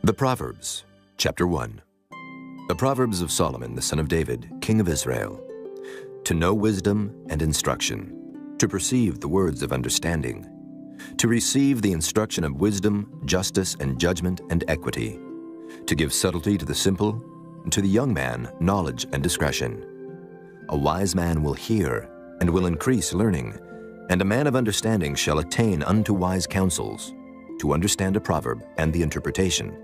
The Proverbs, chapter 1. The Proverbs of Solomon, the son of David, king of Israel. To know wisdom and instruction, to perceive the words of understanding, to receive the instruction of wisdom, justice, and judgment and equity, to give subtlety to the simple, and to the young man knowledge and discretion. A wise man will hear and will increase learning, and a man of understanding shall attain unto wise counsels, to understand a proverb and the interpretation,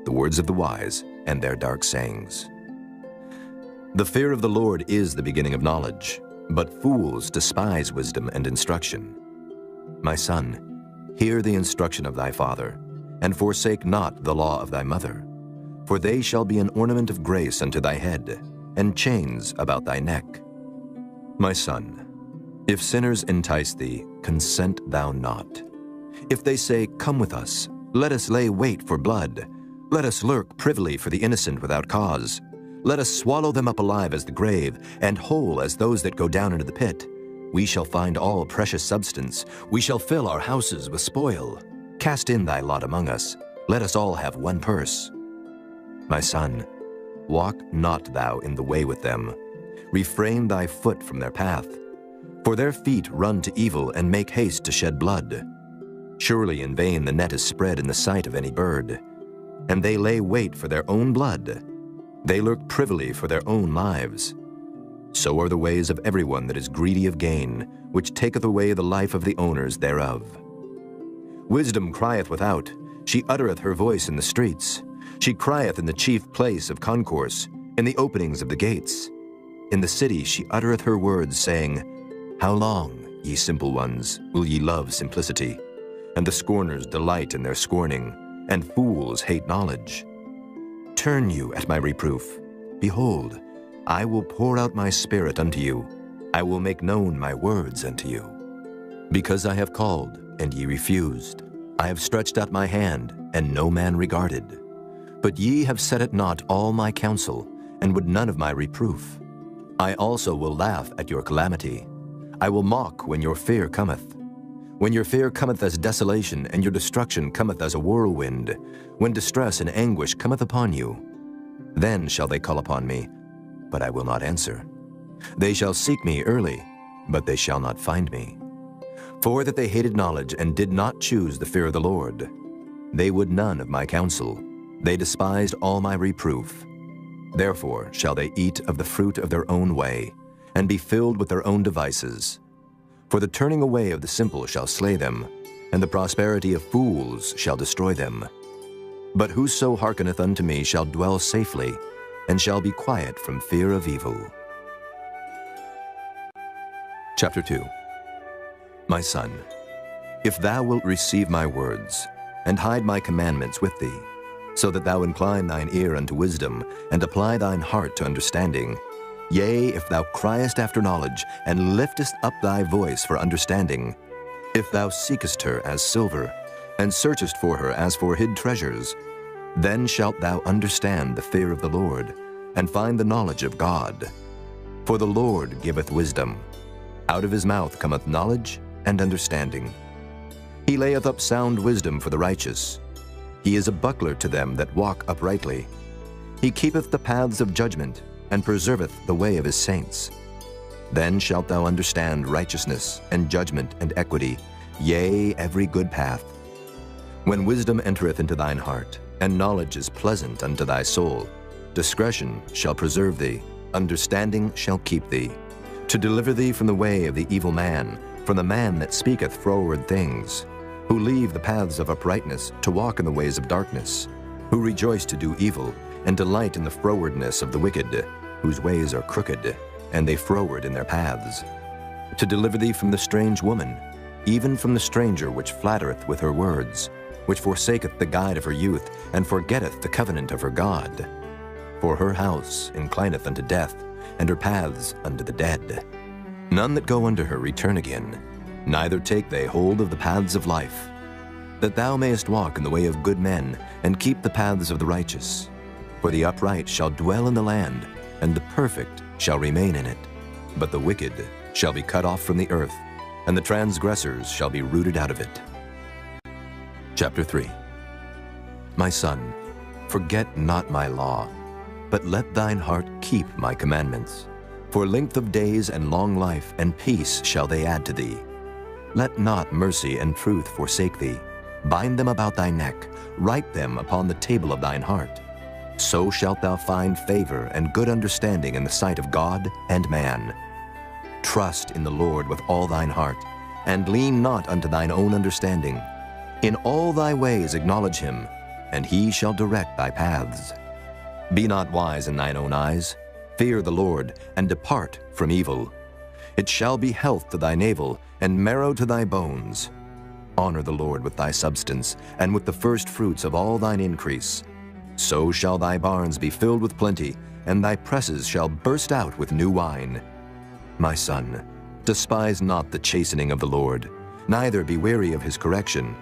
the words of the wise and their dark sayings. The fear of the Lord is the beginning of knowledge, but fools despise wisdom and instruction. My son, hear the instruction of thy father, and forsake not the law of thy mother, for they shall be an ornament of grace unto thy head, and chains about thy neck. My son, if sinners entice thee, consent thou not. If they say, Come with us, let us lay wait for blood, let us lurk privily for the innocent without cause. Let us swallow them up alive as the grave, and whole as those that go down into the pit. We shall find all precious substance. We shall fill our houses with spoil. Cast in thy lot among us. Let us all have one purse. My son, walk not thou in the way with them. Refrain thy foot from their path. For their feet run to evil and make haste to shed blood. Surely in vain the net is spread in the sight of any bird, and they lay wait for their own blood. They lurk privily for their own lives. So are the ways of everyone that is greedy of gain, which taketh away the life of the owners thereof. Wisdom crieth without, she uttereth her voice in the streets. She crieth in the chief place of concourse, in the openings of the gates. In the city she uttereth her words, saying, How long, ye simple ones, will ye love simplicity? And the scorners delight in their scorning, and fools hate knowledge. Turn you at my reproof. Behold, I will pour out my spirit unto you. I will make known my words unto you. Because I have called, and ye refused. I have stretched out my hand, and no man regarded. But ye have set at naught all my counsel, and would none of my reproof. I also will laugh at your calamity. I will mock when your fear cometh. When your fear cometh as desolation, and your destruction cometh as a whirlwind, when distress and anguish cometh upon you, then shall they call upon me, but I will not answer. They shall seek me early, but they shall not find me. For that they hated knowledge and did not choose the fear of the Lord. They would none of my counsel. They despised all my reproof. Therefore shall they eat of the fruit of their own way, and be filled with their own devices. For the turning away of the simple shall slay them, and the prosperity of fools shall destroy them. But whoso hearkeneth unto me shall dwell safely, and shall be quiet from fear of evil. Chapter 2. My son, if thou wilt receive my words, and hide my commandments with thee, so that thou incline thine ear unto wisdom, and apply thine heart to understanding, yea, if thou criest after knowledge, and liftest up thy voice for understanding, if thou seekest her as silver, and searchest for her as for hid treasures, then shalt thou understand the fear of the Lord, and find the knowledge of God. For the Lord giveth wisdom. Out of his mouth cometh knowledge and understanding. He layeth up sound wisdom for the righteous. He is a buckler to them that walk uprightly. He keepeth the paths of judgment, and preserveth the way of his saints. Then shalt thou understand righteousness, and judgment, and equity, yea, every good path. When wisdom entereth into thine heart, and knowledge is pleasant unto thy soul, discretion shall preserve thee, understanding shall keep thee, to deliver thee from the way of the evil man, from the man that speaketh froward things, who leave the paths of uprightness to walk in the ways of darkness, who rejoice to do evil, and delight in the frowardness of the wicked, whose ways are crooked, and they froward in their paths. To deliver thee from the strange woman, even from the stranger which flattereth with her words, which forsaketh the guide of her youth, and forgetteth the covenant of her God. For her house inclineth unto death, and her paths unto the dead. None that go unto her return again, neither take they hold of the paths of life. That thou mayest walk in the way of good men, and keep the paths of the righteous. For the upright shall dwell in the land, and the perfect shall remain in it. But the wicked shall be cut off from the earth, and the transgressors shall be rooted out of it. Chapter 3. My son, Forget not my law, but let thine heart keep my commandments. For length of days and long life and peace shall they add to thee. Let not mercy and truth forsake thee. Bind them about thy neck, write them upon the table of thine heart. So shalt thou find favor and good understanding in the sight of God and man. Trust in the Lord with all thine heart, and lean not unto thine own understanding. In all thy ways acknowledge him, and he shall direct thy paths. Be not wise in thine own eyes. Fear the Lord, and depart from evil. It shall be health to thy navel, and marrow to thy bones. Honor the Lord with thy substance, and with the first fruits of all thine increase. So shall thy barns be filled with plenty, and thy presses shall burst out with new wine. My son, despise not the chastening of the Lord, neither be weary of his correction.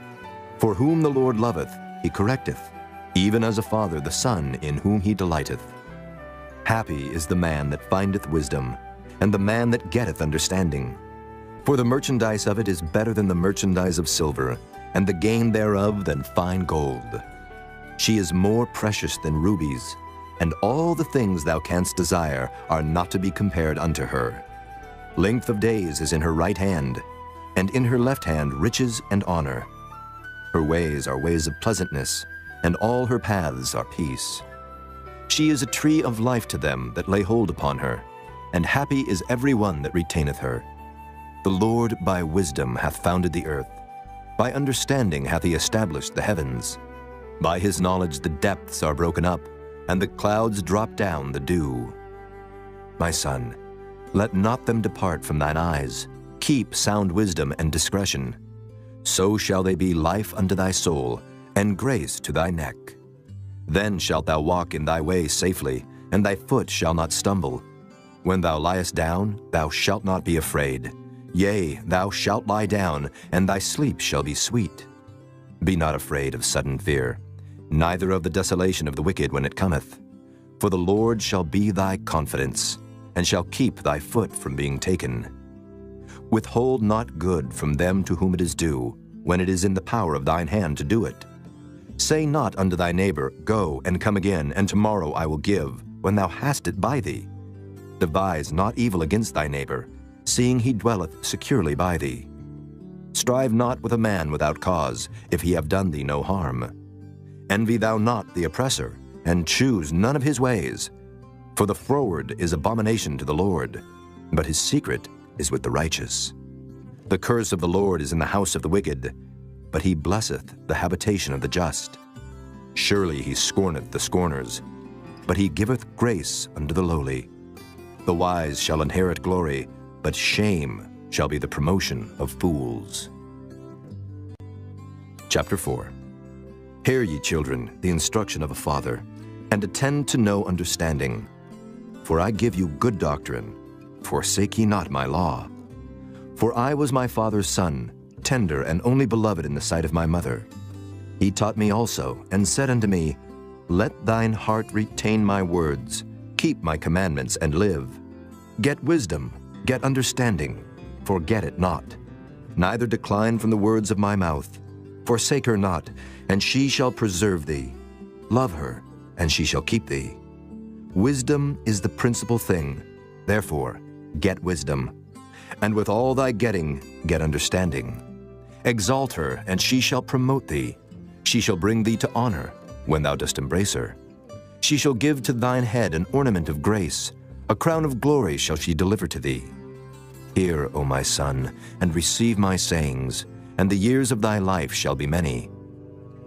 For whom the Lord loveth, he correcteth, even as a father the son in whom he delighteth. Happy is the man that findeth wisdom, and the man that getteth understanding. For the merchandise of it is better than the merchandise of silver, and the gain thereof than fine gold. She is more precious than rubies, and all the things thou canst desire are not to be compared unto her. Length of days is in her right hand, and in her left hand riches and honor. Her ways are ways of pleasantness, and all her paths are peace. She is a tree of life to them that lay hold upon her, and happy is every one that retaineth her. The Lord by wisdom hath founded the earth. By understanding hath he established the heavens. By his knowledge the depths are broken up, and the clouds drop down the dew. My son, let not them depart from thine eyes. Keep sound wisdom and discretion. So shall they be life unto thy soul, and grace to thy neck. Then shalt thou walk in thy way safely, and thy foot shall not stumble. When thou liest down, thou shalt not be afraid. Yea, thou shalt lie down, and thy sleep shall be sweet. Be not afraid of sudden fear, neither of the desolation of the wicked when it cometh. For the Lord shall be thy confidence, and shall keep thy foot from being taken. Withhold not good from them to whom it is due, when it is in the power of thine hand to do it. Say not unto thy neighbor, Go and come again, and tomorrow I will give, when thou hast it by thee. Devise not evil against thy neighbor, seeing he dwelleth securely by thee. Strive not with a man without cause, if he have done thee no harm. Envy thou not the oppressor, and choose none of his ways. For the froward is abomination to the Lord, but his secret is with the righteous. The curse of the Lord is in the house of the wicked, but he blesseth the habitation of the just. Surely he scorneth the scorners, but he giveth grace unto the lowly. The wise shall inherit glory, but shame shall be the promotion of fools. Chapter 4. Hear ye, children, the instruction of a father, and attend to know understanding. For I give you good doctrine. Forsake ye not my law. For I was my father's son, tender and only beloved in the sight of my mother. He taught me also, and said unto me, Let thine heart retain my words, keep my commandments, and live. Get wisdom, get understanding, forget it not. Neither decline from the words of my mouth. Forsake her not, and she shall preserve thee. Love her, and she shall keep thee. Wisdom is the principal thing. Therefore, get wisdom. And with all thy getting, get understanding. Exalt her, and she shall promote thee. She shall bring thee to honor, when thou dost embrace her. She shall give to thine head an ornament of grace. A crown of glory shall she deliver to thee. Hear, O my son, and receive my sayings, and the years of thy life shall be many.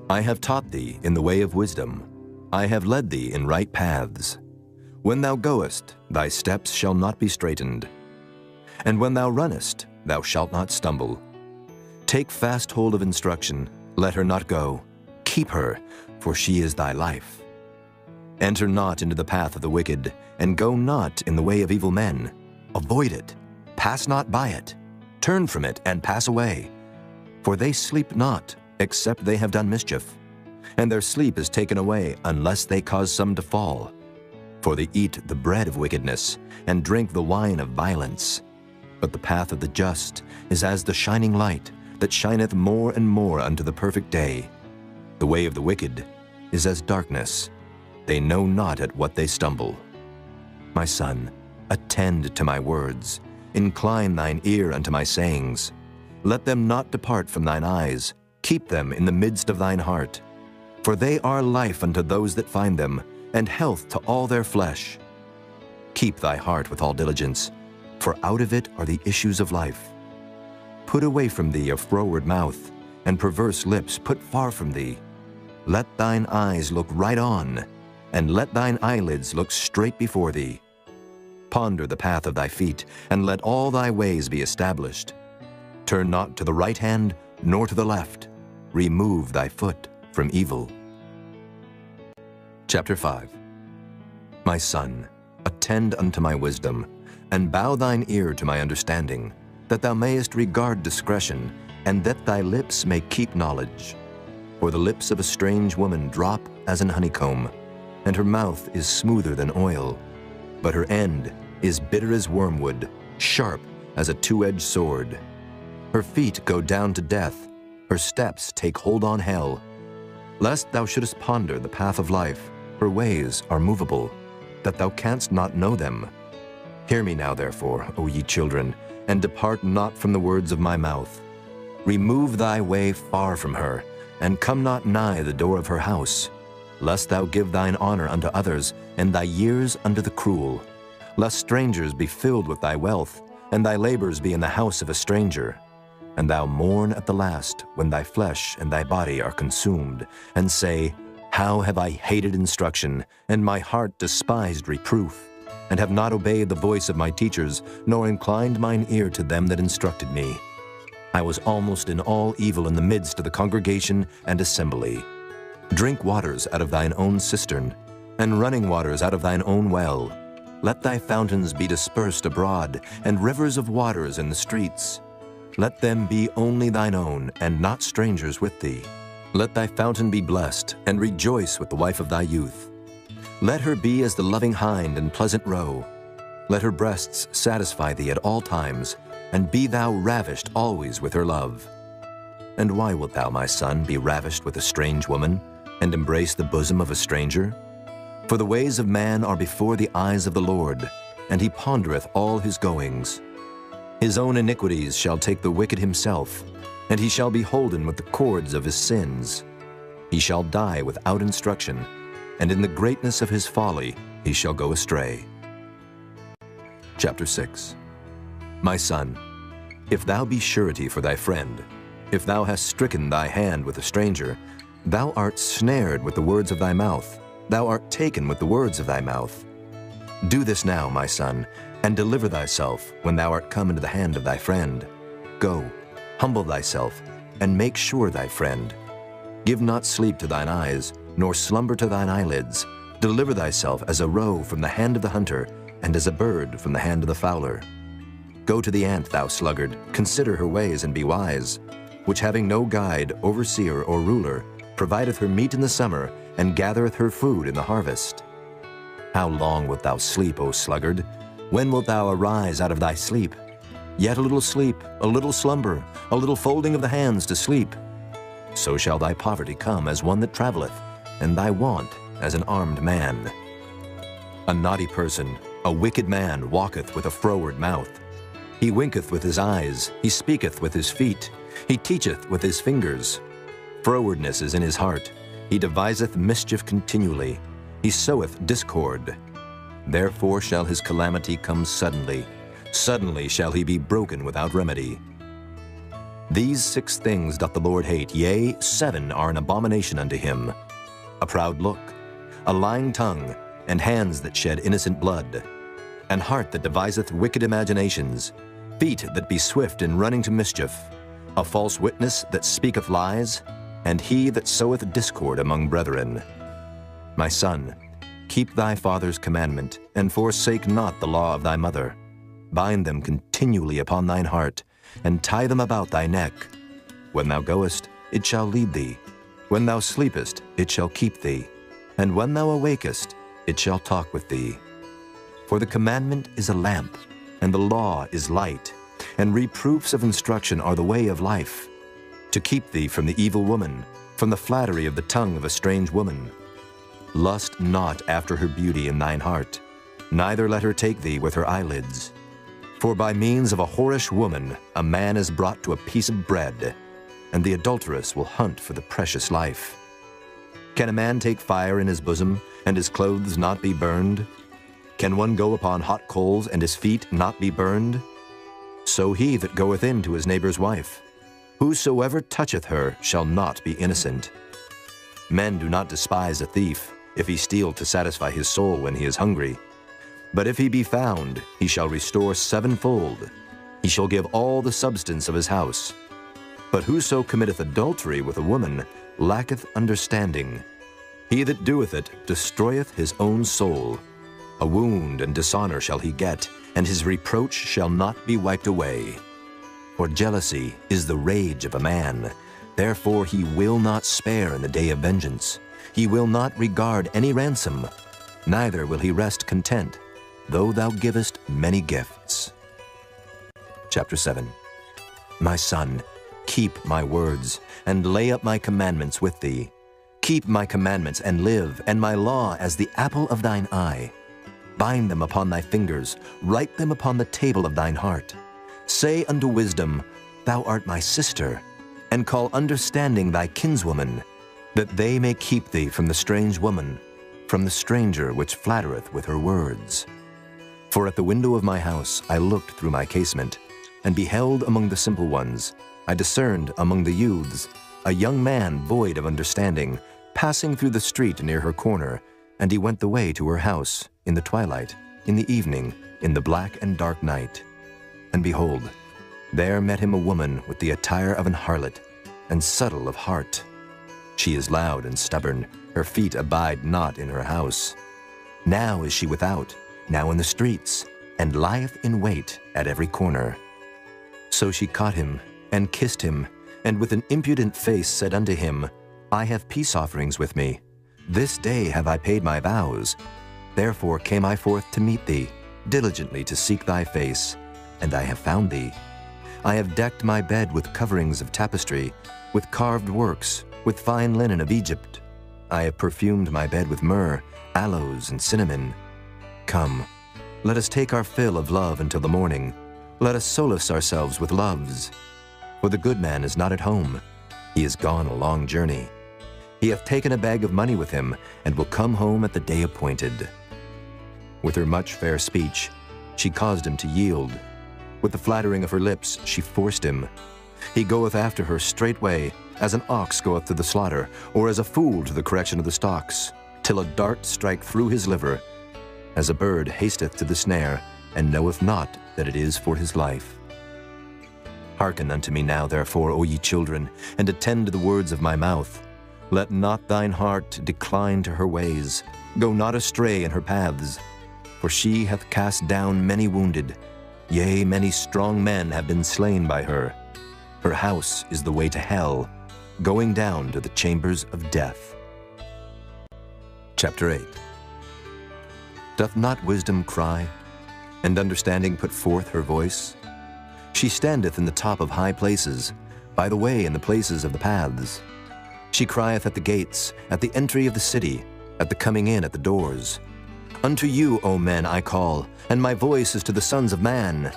I have taught thee in the way of wisdom. I have led thee in right paths. When thou goest, thy steps shall not be straitened. And when thou runnest, thou shalt not stumble. Take fast hold of instruction, let her not go. Keep her, for she is thy life. Enter not into the path of the wicked, and go not in the way of evil men. Avoid it, pass not by it. Turn from it, and pass away. For they sleep not, except they have done mischief. And their sleep is taken away, unless they cause some to fall. For they eat the bread of wickedness, and drink the wine of violence. But the path of the just is as the shining light, that shineth more and more unto the perfect day. The way of the wicked is as darkness, they know not at what they stumble. My son, attend to my words, incline thine ear unto my sayings. Let them not depart from thine eyes, keep them in the midst of thine heart. For they are life unto those that find them, and health to all their flesh. Keep thy heart with all diligence, for out of it are the issues of life. Put away from thee a froward mouth, and perverse lips put far from thee. Let thine eyes look right on, and let thine eyelids look straight before thee. Ponder the path of thy feet, and let all thy ways be established. Turn not to the right hand, nor to the left. Remove thy foot from evil. Chapter 5. My son, attend unto my wisdom, and bow thine ear to my understanding, that thou mayest regard discretion, and that thy lips may keep knowledge. For the lips of a strange woman drop as an honeycomb, and her mouth is smoother than oil, but her end is bitter as wormwood, sharp as a two-edged sword. Her feet go down to death, her steps take hold on hell. Lest thou shouldest ponder the path of life, her ways are movable, that thou canst not know them. Hear me now, therefore, O ye children, and depart not from the words of my mouth. Remove thy way far from her, and come not nigh the door of her house, lest thou give thine honor unto others, and thy years unto the cruel. Lest strangers be filled with thy wealth, and thy labors be in the house of a stranger. And thou mourn at the last, when thy flesh and thy body are consumed, and say, How have I hated instruction, and my heart despised reproof, and have not obeyed the voice of my teachers, nor inclined mine ear to them that instructed me. I was almost in all evil in the midst of the congregation and assembly. Drink waters out of thine own cistern, and running waters out of thine own well. Let thy fountains be dispersed abroad, and rivers of waters in the streets. Let them be only thine own, and not strangers with thee. Let thy fountain be blessed, and rejoice with the wife of thy youth. Let her be as the loving hind and pleasant roe. Let her breasts satisfy thee at all times, and be thou ravished always with her love. And why wilt thou, my son, be ravished with a strange woman, and embrace the bosom of a stranger? For the ways of man are before the eyes of the Lord, and he pondereth all his goings. His own iniquities shall take the wicked himself, and he shall be holden with the cords of his sins. He shall die without instruction, and in the greatness of his folly he shall go astray. Chapter 6. My son, if thou be surety for thy friend, if thou hast stricken thy hand with a stranger, thou art snared with the words of thy mouth, thou art taken with the words of thy mouth. Do this now, my son, and deliver thyself when thou art come into the hand of thy friend. Go, humble thyself, and make sure thy friend. Give not sleep to thine eyes, nor slumber to thine eyelids. Deliver thyself as a roe from the hand of the hunter, and as a bird from the hand of the fowler. Go to the ant, thou sluggard, consider her ways and be wise, which having no guide, overseer, or ruler, provideth her meat in the summer, and gathereth her food in the harvest. How long wilt thou sleep, O sluggard? When wilt thou arise out of thy sleep? Yet a little sleep, a little slumber, a little folding of the hands to sleep. So shall thy poverty come as one that travelleth, and thy want as an armed man. A naughty person, a wicked man, walketh with a froward mouth. He winketh with his eyes, he speaketh with his feet, he teacheth with his fingers. Frowardness is in his heart, he deviseth mischief continually, he soweth discord. Therefore shall his calamity come suddenly, suddenly shall he be broken without remedy. These 6 things doth the Lord hate, yea, 7 are an abomination unto him: a proud look, a lying tongue, and hands that shed innocent blood, an heart that deviseth wicked imaginations, feet that be swift in running to mischief, a false witness that speaketh lies, and he that soweth discord among brethren. My son, keep thy father's commandment, and forsake not the law of thy mother. Bind them continually upon thine heart, and tie them about thy neck. When thou goest, it shall lead thee. When thou sleepest, it shall keep thee. And when thou awakest, it shall talk with thee. For the commandment is a lamp, and the law is light, and reproofs of instruction are the way of life, to keep thee from the evil woman, from the flattery of the tongue of a strange woman. Lust not after her beauty in thine heart, neither let her take thee with her eyelids. For by means of a whorish woman a man is brought to a piece of bread, and the adulteress will hunt for the precious life. Can a man take fire in his bosom, and his clothes not be burned? Can one go upon hot coals, and his feet not be burned? So he that goeth in to his neighbor's wife, whosoever toucheth her shall not be innocent. Men do not despise a thief, if he steal to satisfy his soul when he is hungry. But if he be found, he shall restore sevenfold. He shall give all the substance of his house. But whoso committeth adultery with a woman lacketh understanding. He that doeth it destroyeth his own soul. A wound and dishonor shall he get, and his reproach shall not be wiped away. For jealousy is the rage of a man. Therefore he will not spare in the day of vengeance. He will not regard any ransom, neither will he rest content, though thou givest many gifts. Chapter 7. My son, keep my words, and lay up my commandments with thee. Keep my commandments and live, and my law as the apple of thine eye. Bind them upon thy fingers, write them upon the table of thine heart. Say unto wisdom, Thou art my sister, and call understanding thy kinswoman, that they may keep thee from the strange woman, from the stranger which flattereth with her words. For at the window of my house I looked through my casement, and beheld among the simple ones, I discerned among the youths, a young man void of understanding, passing through the street near her corner, and he went the way to her house, in the twilight, in the evening, in the black and dark night. And behold, there met him a woman with the attire of an harlot, and subtle of heart. She is loud and stubborn, her feet abide not in her house. Now is she without, now in the streets, and lieth in wait at every corner. So she caught him, and kissed him, and with an impudent face said unto him, I have peace offerings with me. This day have I paid my vows. Therefore came I forth to meet thee, diligently to seek thy face, and I have found thee. I have decked my bed with coverings of tapestry, with carved works, with fine linen of Egypt. I have perfumed my bed with myrrh, aloes, and cinnamon. Come, let us take our fill of love until the morning. Let us solace ourselves with loves. For the good man is not at home. He is gone a long journey. He hath taken a bag of money with him, and will come home at the day appointed. With her much fair speech, she caused him to yield. With the flattering of her lips, she forced him. He goeth after her straightway, as an ox goeth to the slaughter, or as a fool to the correction of the stocks, till a dart strike through his liver, as a bird hasteth to the snare, and knoweth not that it is for his life. Hearken unto me now, therefore, O ye children, and attend to the words of my mouth. Let not thine heart decline to her ways. Go not astray in her paths. For she hath cast down many wounded. Yea, many strong men have been slain by her. Her house is the way to hell, going down to the chambers of death. Chapter 8. Doth not wisdom cry, and understanding put forth her voice? She standeth in the top of high places, by the way in the places of the paths. She crieth at the gates, at the entry of the city, at the coming in at the doors. Unto you, O men, I call, and my voice is to the sons of man.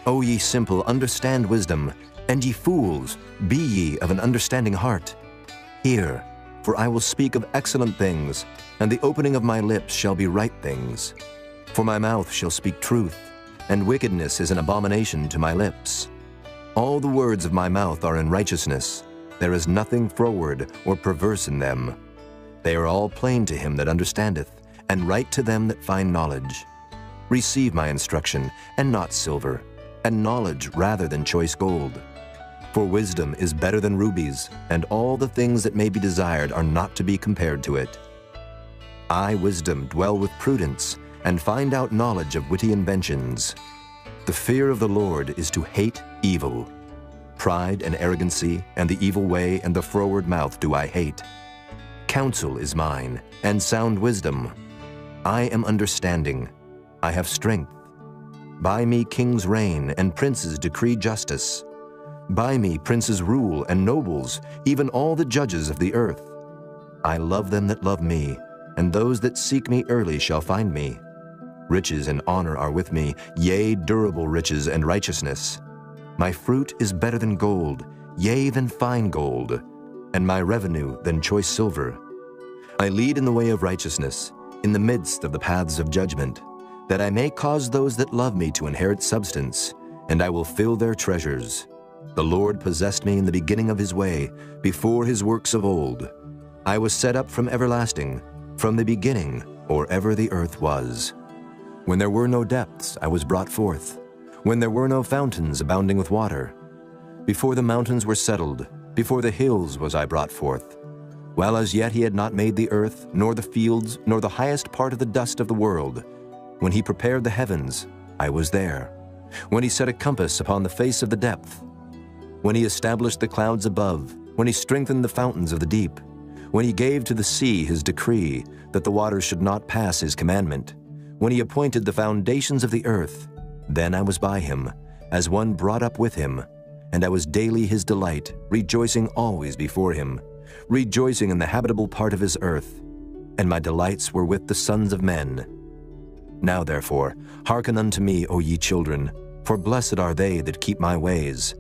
O ye simple, understand wisdom, and ye fools, be ye of an understanding heart. Hear, for I will speak of excellent things, and the opening of my lips shall be right things. For my mouth shall speak truth, and wickedness is an abomination to my lips. All the words of my mouth are in righteousness. There is nothing froward or perverse in them. They are all plain to him that understandeth, and right to them that find knowledge. Receive my instruction, and not silver, and knowledge rather than choice gold. For wisdom is better than rubies, and all the things that may be desired are not to be compared to it. I, wisdom, dwell with prudence, and find out knowledge of witty inventions. The fear of the Lord is to hate evil. Pride and arrogancy, and the evil way, and the froward mouth do I hate. Counsel is mine, and sound wisdom. I am understanding. I have strength. By me kings reign, and princes decree justice. By me princes rule, and nobles, even all the judges of the earth. I love them that love me, and those that seek me early shall find me. Riches and honor are with me, yea, durable riches and righteousness. My fruit is better than gold, yea, than fine gold, and my revenue than choice silver. I lead in the way of righteousness, in the midst of the paths of judgment, that I may cause those that love me to inherit substance, and I will fill their treasures. The Lord possessed me in the beginning of his way, before his works of old. I was set up from everlasting, from the beginning, or ever the earth was. When there were no depths, I was brought forth, when there were no fountains abounding with water. Before the mountains were settled, before the hills was I brought forth. While as yet he had not made the earth, nor the fields, nor the highest part of the dust of the world. When he prepared the heavens, I was there. When he set a compass upon the face of the depth. When he established the clouds above, when he strengthened the fountains of the deep. When he gave to the sea his decree, that the waters should not pass his commandment. When he appointed the foundations of the earth, then I was by him, as one brought up with him, and I was daily his delight, rejoicing always before him, rejoicing in the habitable part of his earth, and my delights were with the sons of men. Now therefore, hearken unto me, O ye children, for blessed are they that keep my ways.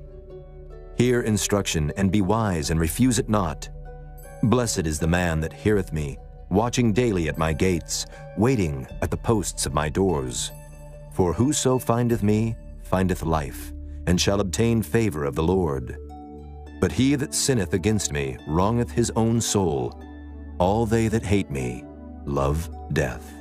Hear instruction, and be wise, and refuse it not. Blessed is the man that heareth me, watching daily at my gates, waiting at the posts of my doors. For whoso findeth me findeth life, and shall obtain favor of the Lord. But he that sinneth against me wrongeth his own soul. All they that hate me love death.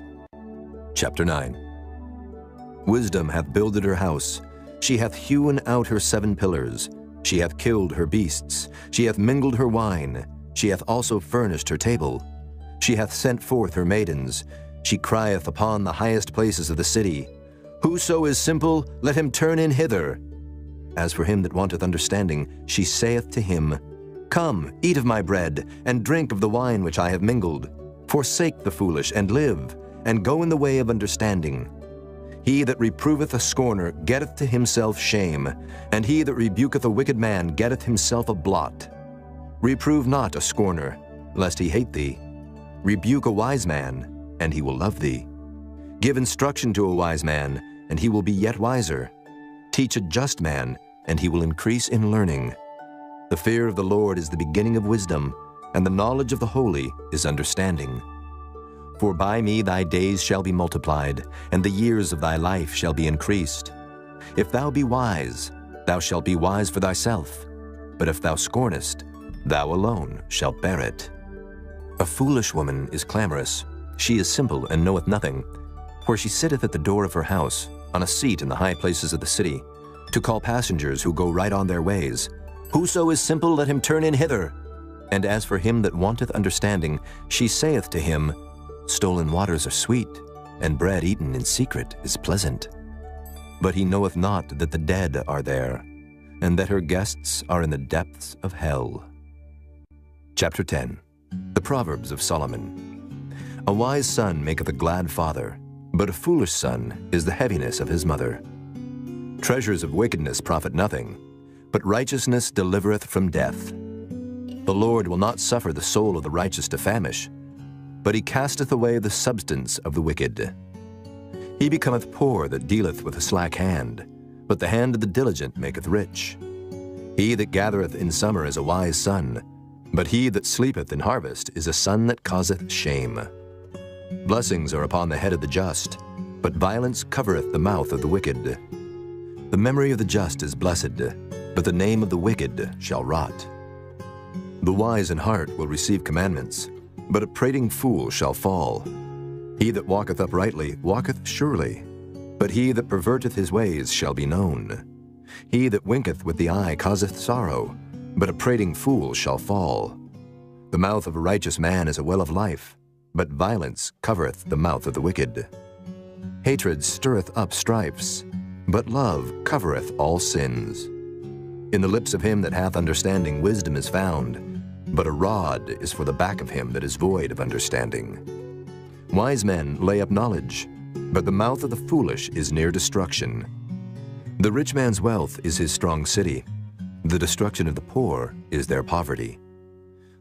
Chapter 9. Wisdom hath builded her house. She hath hewn out her 7 pillars. She hath killed her beasts. She hath mingled her wine. She hath also furnished her table. She hath sent forth her maidens. She crieth upon the highest places of the city. Whoso is simple, let him turn in hither. As for him that wanteth understanding, she saith to him, Come, eat of my bread, and drink of the wine which I have mingled. Forsake the foolish, and live, and go in the way of understanding. He that reproveth a scorner getteth to himself shame, and he that rebuketh a wicked man getteth himself a blot. Reprove not a scorner, lest he hate thee. Rebuke a wise man, and he will love thee. Give instruction to a wise man, and he will be yet wiser. Teach a just man, and he will increase in learning. The fear of the Lord is the beginning of wisdom, and the knowledge of the holy is understanding. For by me thy days shall be multiplied, and the years of thy life shall be increased. If thou be wise, thou shalt be wise for thyself. But if thou scornest, thou alone shalt bear it. A foolish woman is clamorous. She is simple and knoweth nothing. For she sitteth at the door of her house, on a seat in the high places of the city, to call passengers who go right on their ways. Whoso is simple, let him turn in hither. And as for him that wanteth understanding, she saith to him, Stolen waters are sweet, and bread eaten in secret is pleasant. But he knoweth not that the dead are there, and that her guests are in the depths of hell. Chapter 10. The Proverbs of Solomon. A wise son maketh a glad father, but a foolish son is the heaviness of his mother. Treasures of wickedness profit nothing, but righteousness delivereth from death. The Lord will not suffer the soul of the righteous to famish, but he casteth away the substance of the wicked. He becometh poor that dealeth with a slack hand, but the hand of the diligent maketh rich. He that gathereth in summer is a wise son, but he that sleepeth in harvest is a son that causeth shame. Blessings are upon the head of the just, but violence covereth the mouth of the wicked. The memory of the just is blessed, but the name of the wicked shall rot. The wise in heart will receive commandments, but a prating fool shall fall. He that walketh uprightly walketh surely, but he that perverteth his ways shall be known. He that winketh with the eye causeth sorrow, but a prating fool shall fall. The mouth of a righteous man is a well of life, but violence covereth the mouth of the wicked. Hatred stirreth up strifes, but love covereth all sins. In the lips of him that hath understanding wisdom is found, but a rod is for the back of him that is void of understanding. Wise men lay up knowledge, but the mouth of the foolish is near destruction. The rich man's wealth is his strong city. The destruction of the poor is their poverty.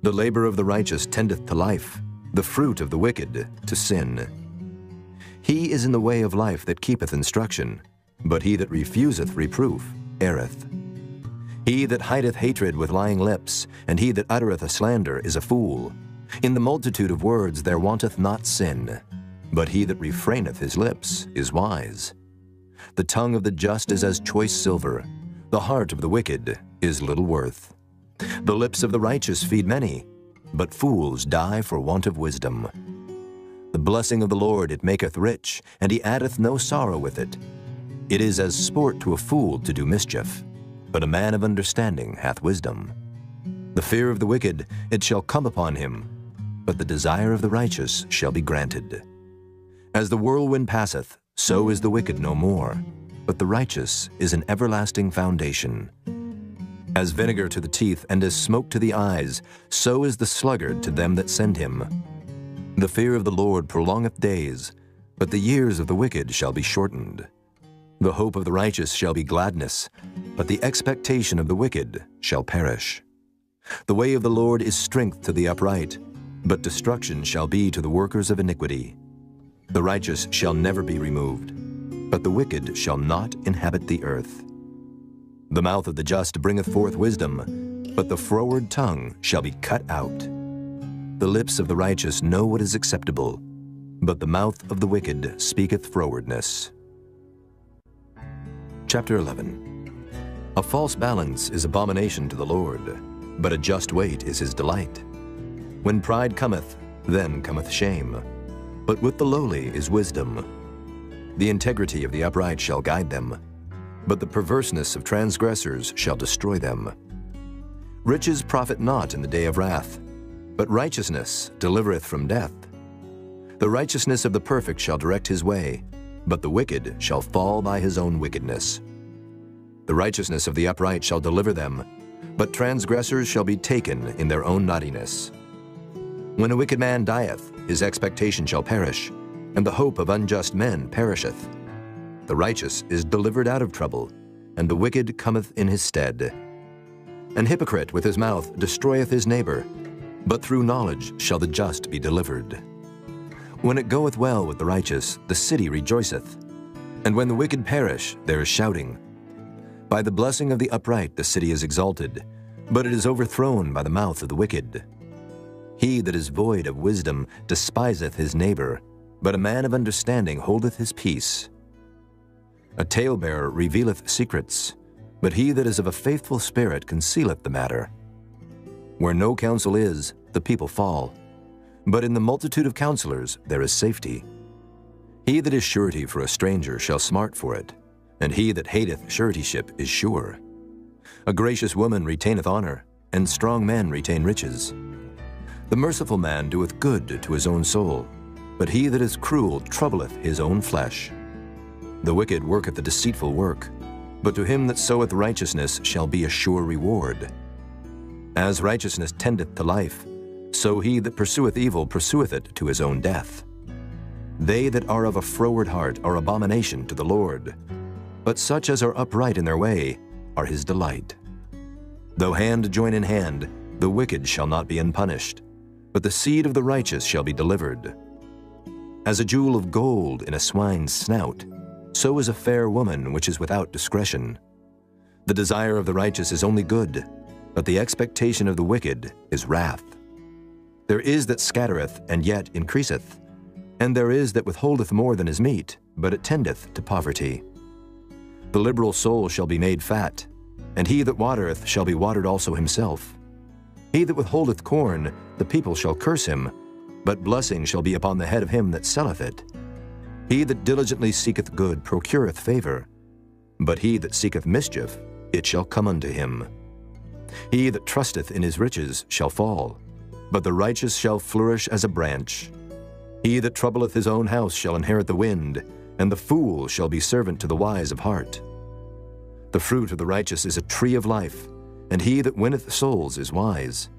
The labor of the righteous tendeth to life, the fruit of the wicked to sin. He is in the way of life that keepeth instruction, but he that refuseth reproof erreth. He that hideth hatred with lying lips, and he that uttereth a slander is a fool. In the multitude of words there wanteth not sin, but he that refraineth his lips is wise. The tongue of the just is as choice silver, the heart of the wicked is little worth. The lips of the righteous feed many, but fools die for want of wisdom. The blessing of the Lord it maketh rich, and he addeth no sorrow with it. It is as sport to a fool to do mischief, but a man of understanding hath wisdom. The fear of the wicked it shall come upon him, but the desire of the righteous shall be granted. As the whirlwind passeth, so is the wicked no more, but the righteous is an everlasting foundation. As vinegar to the teeth and as smoke to the eyes, so is the sluggard to them that send him. The fear of the Lord prolongeth days, but the years of the wicked shall be shortened. The hope of the righteous shall be gladness, but the expectation of the wicked shall perish. The way of the Lord is strength to the upright, but destruction shall be to the workers of iniquity. The righteous shall never be removed, but the wicked shall not inhabit the earth. The mouth of the just bringeth forth wisdom, but the froward tongue shall be cut out. The lips of the righteous know what is acceptable, but the mouth of the wicked speaketh frowardness. Chapter 11. A false balance is abomination to the Lord, but a just weight is his delight. When pride cometh, then cometh shame, but with the lowly is wisdom. The integrity of the upright shall guide them, but the perverseness of transgressors shall destroy them. Riches profit not in the day of wrath, but righteousness delivereth from death. The righteousness of the perfect shall direct his way, but the wicked shall fall by his own wickedness. The righteousness of the upright shall deliver them, but transgressors shall be taken in their own naughtiness. When a wicked man dieth, his expectation shall perish, and the hope of unjust men perisheth. The righteous is delivered out of trouble, and the wicked cometh in his stead. An hypocrite with his mouth destroyeth his neighbor, but through knowledge shall the just be delivered. When it goeth well with the righteous, the city rejoiceth, and when the wicked perish, there is shouting. By the blessing of the upright the city is exalted, but it is overthrown by the mouth of the wicked. He that is void of wisdom despiseth his neighbor, but a man of understanding holdeth his peace. A talebearer revealeth secrets, but he that is of a faithful spirit concealeth the matter. Where no counsel is, the people fall, but in the multitude of counselors there is safety. He that is surety for a stranger shall smart for it, and he that hateth suretyship is sure. A gracious woman retaineth honor, and strong men retain riches. The merciful man doeth good to his own soul, but he that is cruel troubleth his own flesh. The wicked worketh a deceitful work, but to him that soweth righteousness shall be a sure reward. As righteousness tendeth to life, so he that pursueth evil pursueth it to his own death. They that are of a froward heart are abomination to the Lord, but such as are upright in their way are his delight. Though hand join in hand, the wicked shall not be unpunished, but the seed of the righteous shall be delivered. As a jewel of gold in a swine's snout, so is a fair woman which is without discretion. The desire of the righteous is only good, but the expectation of the wicked is wrath. There is that scattereth, and yet increaseth, and there is that withholdeth more than is meet, but it tendeth to poverty. The liberal soul shall be made fat, and he that watereth shall be watered also himself. He that withholdeth corn, the people shall curse him, but blessing shall be upon the head of him that selleth it. He that diligently seeketh good procureth favor, but he that seeketh mischief, it shall come unto him. He that trusteth in his riches shall fall, but the righteous shall flourish as a branch. He that troubleth his own house shall inherit the wind, and the fool shall be servant to the wise of heart. The fruit of the righteous is a tree of life, and he that winneth souls is wise.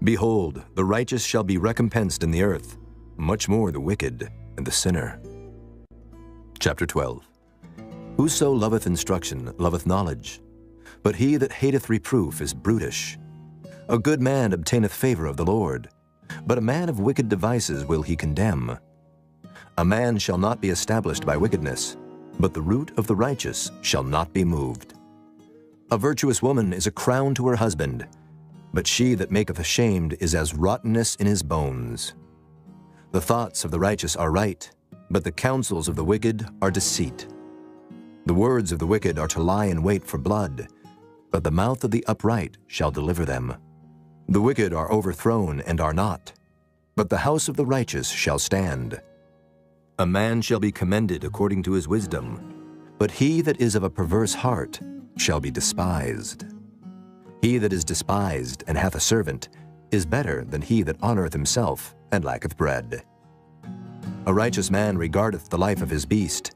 Behold, the righteous shall be recompensed in the earth, much more the wicked and the sinner. Chapter 12. Whoso loveth instruction loveth knowledge, but he that hateth reproof is brutish. A good man obtaineth favor of the Lord, but a man of wicked devices will he condemn. A man shall not be established by wickedness, but the root of the righteous shall not be moved. A virtuous woman is a crown to her husband, but she that maketh ashamed is as rottenness in his bones. The thoughts of the righteous are right, but the counsels of the wicked are deceit. The words of the wicked are to lie in wait for blood, but the mouth of the upright shall deliver them. The wicked are overthrown and are not, but the house of the righteous shall stand. A man shall be commended according to his wisdom, but he that is of a perverse heart shall be despised. He that is despised and hath a servant is better than he that honoureth himself and lacketh bread. A righteous man regardeth the life of his beast,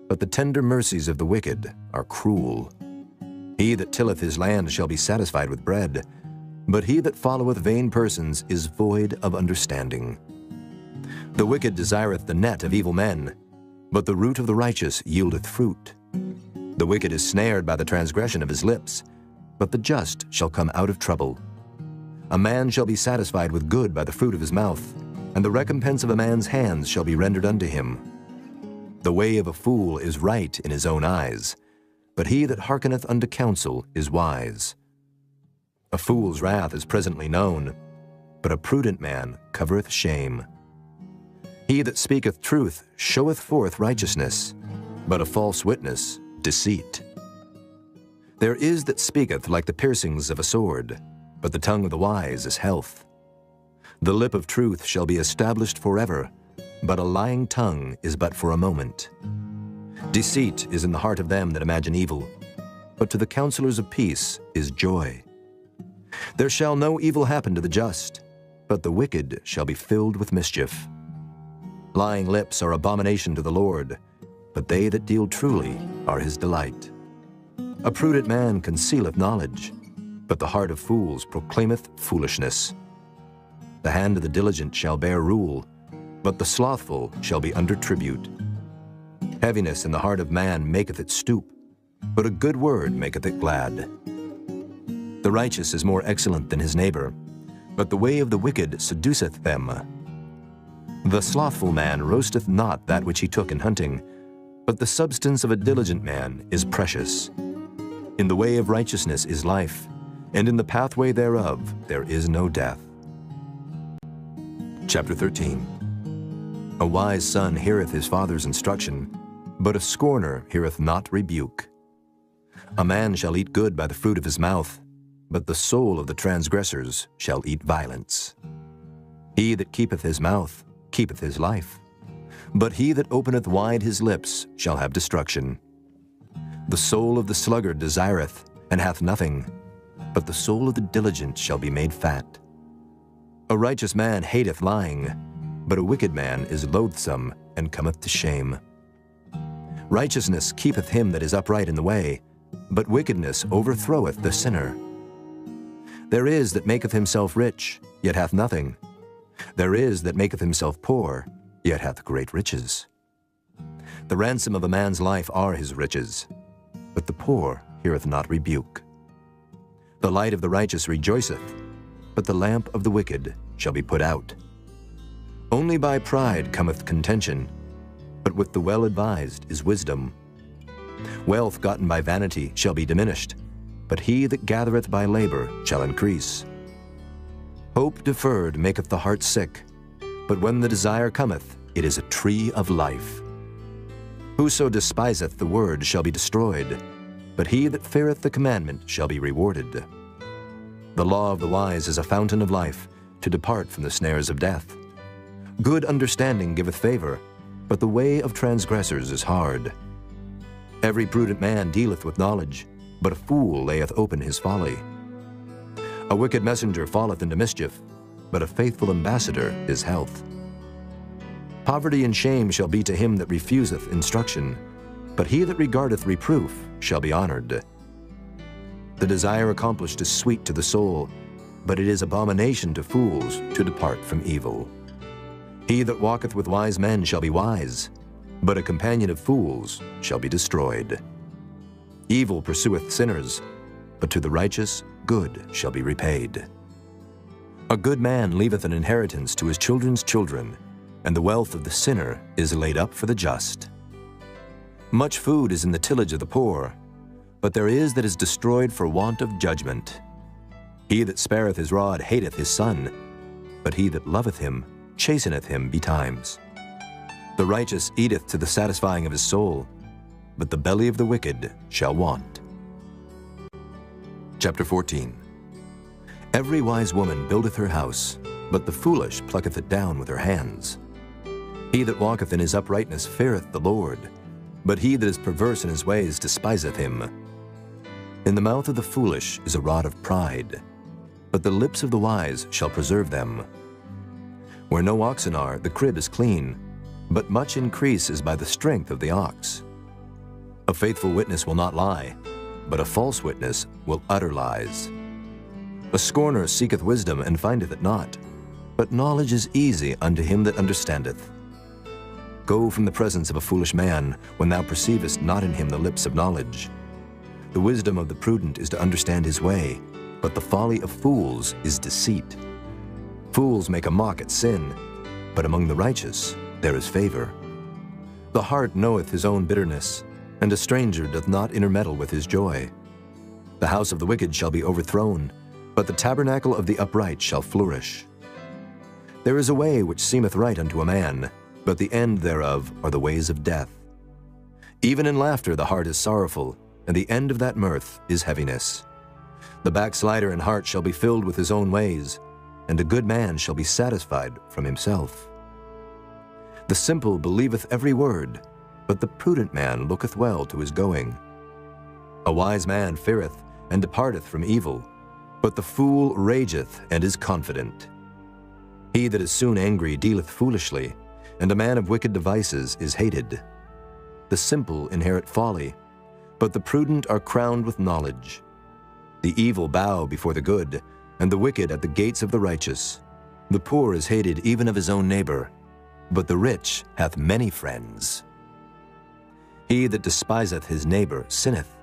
but the tender mercies of the wicked are cruel. He that tilleth his land shall be satisfied with bread, but he that followeth vain persons is void of understanding. The wicked desireth the net of evil men, but the root of the righteous yieldeth fruit. The wicked is snared by the transgression of his lips, but the just shall come out of trouble. A man shall be satisfied with good by the fruit of his mouth, and the recompense of a man's hands shall be rendered unto him. The way of a fool is right in his own eyes, but he that hearkeneth unto counsel is wise. A fool's wrath is presently known, but a prudent man covereth shame. He that speaketh truth showeth forth righteousness, but a false witness deceit. There is that speaketh like the piercings of a sword, but the tongue of the wise is health. The lip of truth shall be established forever, but a lying tongue is but for a moment. Deceit is in the heart of them that imagine evil, but to the counselors of peace is joy. There shall no evil happen to the just, but the wicked shall be filled with mischief. Lying lips are abomination to the Lord, but they that deal truly are his delight. A prudent man concealeth knowledge, but the heart of fools proclaimeth foolishness. The hand of the diligent shall bear rule, but the slothful shall be under tribute. Heaviness in the heart of man maketh it stoop, but a good word maketh it glad. The righteous is more excellent than his neighbor, but the way of the wicked seduceth them. The slothful man roasteth not that which he took in hunting, but the substance of a diligent man is precious. In the way of righteousness is life, and in the pathway thereof there is no death. Chapter 13. A wise son heareth his father's instruction, but a scorner heareth not rebuke. A man shall eat good by the fruit of his mouth, but the soul of the transgressors shall eat violence. He that keepeth his mouth keepeth his life, but he that openeth wide his lips shall have destruction. The soul of the sluggard desireth, and hath nothing, but the soul of the diligent shall be made fat. A righteous man hateth lying, but a wicked man is loathsome and cometh to shame. Righteousness keepeth him that is upright in the way, but wickedness overthroweth the sinner. There is that maketh himself rich, yet hath nothing. There is that maketh himself poor, yet hath great riches. The ransom of a man's life are his riches, but the poor heareth not rebuke. The light of the righteous rejoiceth, but the lamp of the wicked shall be put out. Only by pride cometh contention, but with the well-advised is wisdom. Wealth gotten by vanity shall be diminished, but he that gathereth by labor shall increase. Hope deferred maketh the heart sick, but when the desire cometh, it is a tree of life. Whoso despiseth the word shall be destroyed, but he that feareth the commandment shall be rewarded. The law of the wise is a fountain of life, to depart from the snares of death. Good understanding giveth favor, but the way of transgressors is hard. Every prudent man dealeth with knowledge, but a fool layeth open his folly. A wicked messenger falleth into mischief, but a faithful ambassador is health. Poverty and shame shall be to him that refuseth instruction, but he that regardeth reproof shall be honored. The desire accomplished is sweet to the soul, but it is abomination to fools to depart from evil. He that walketh with wise men shall be wise, but a companion of fools shall be destroyed. Evil pursueth sinners, but to the righteous good shall be repaid. A good man leaveth an inheritance to his children's children, and the wealth of the sinner is laid up for the just. Much food is in the tillage of the poor, but there is that is destroyed for want of judgment. He that spareth his rod hateth his son, but he that loveth him chasteneth him betimes. The righteous eateth to the satisfying of his soul, but the belly of the wicked shall want. Chapter 14. Every wise woman buildeth her house, but the foolish plucketh it down with her hands. He that walketh in his uprightness feareth the Lord, but he that is perverse in his ways despiseth him. In the mouth of the foolish is a rod of pride, but the lips of the wise shall preserve them. Where no oxen are, the crib is clean, but much increase is by the strength of the ox. A faithful witness will not lie, but a false witness will utter lies. A scorner seeketh wisdom and findeth it not, but knowledge is easy unto him that understandeth. Go from the presence of a foolish man, when thou perceivest not in him the lips of knowledge. The wisdom of the prudent is to understand his way, but the folly of fools is deceit. Fools make a mock at sin, but among the righteous there is favor. The heart knoweth his own bitterness, and a stranger doth not intermeddle with his joy. The house of the wicked shall be overthrown, but the tabernacle of the upright shall flourish. There is a way which seemeth right unto a man, but the end thereof are the ways of death. Even in laughter the heart is sorrowful, and the end of that mirth is heaviness. The backslider in heart shall be filled with his own ways, and a good man shall be satisfied from himself. The simple believeth every word, but the prudent man looketh well to his going. A wise man feareth and departeth from evil, but the fool rageth and is confident. He that is soon angry dealeth foolishly, and a man of wicked devices is hated. The simple inherit folly, but the prudent are crowned with knowledge. The evil bow before the good, and the wicked at the gates of the righteous. The poor is hated even of his own neighbor, but the rich hath many friends. He that despiseth his neighbor sinneth,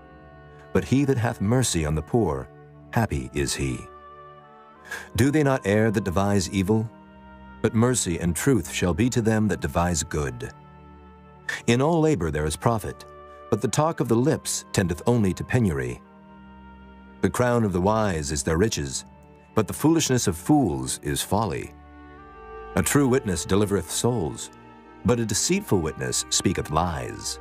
but he that hath mercy on the poor, happy is he. Do they not err that devise evil? But mercy and truth shall be to them that devise good. In all labor there is profit, but the talk of the lips tendeth only to penury. The crown of the wise is their riches, but the foolishness of fools is folly. A true witness delivereth souls, but a deceitful witness speaketh lies.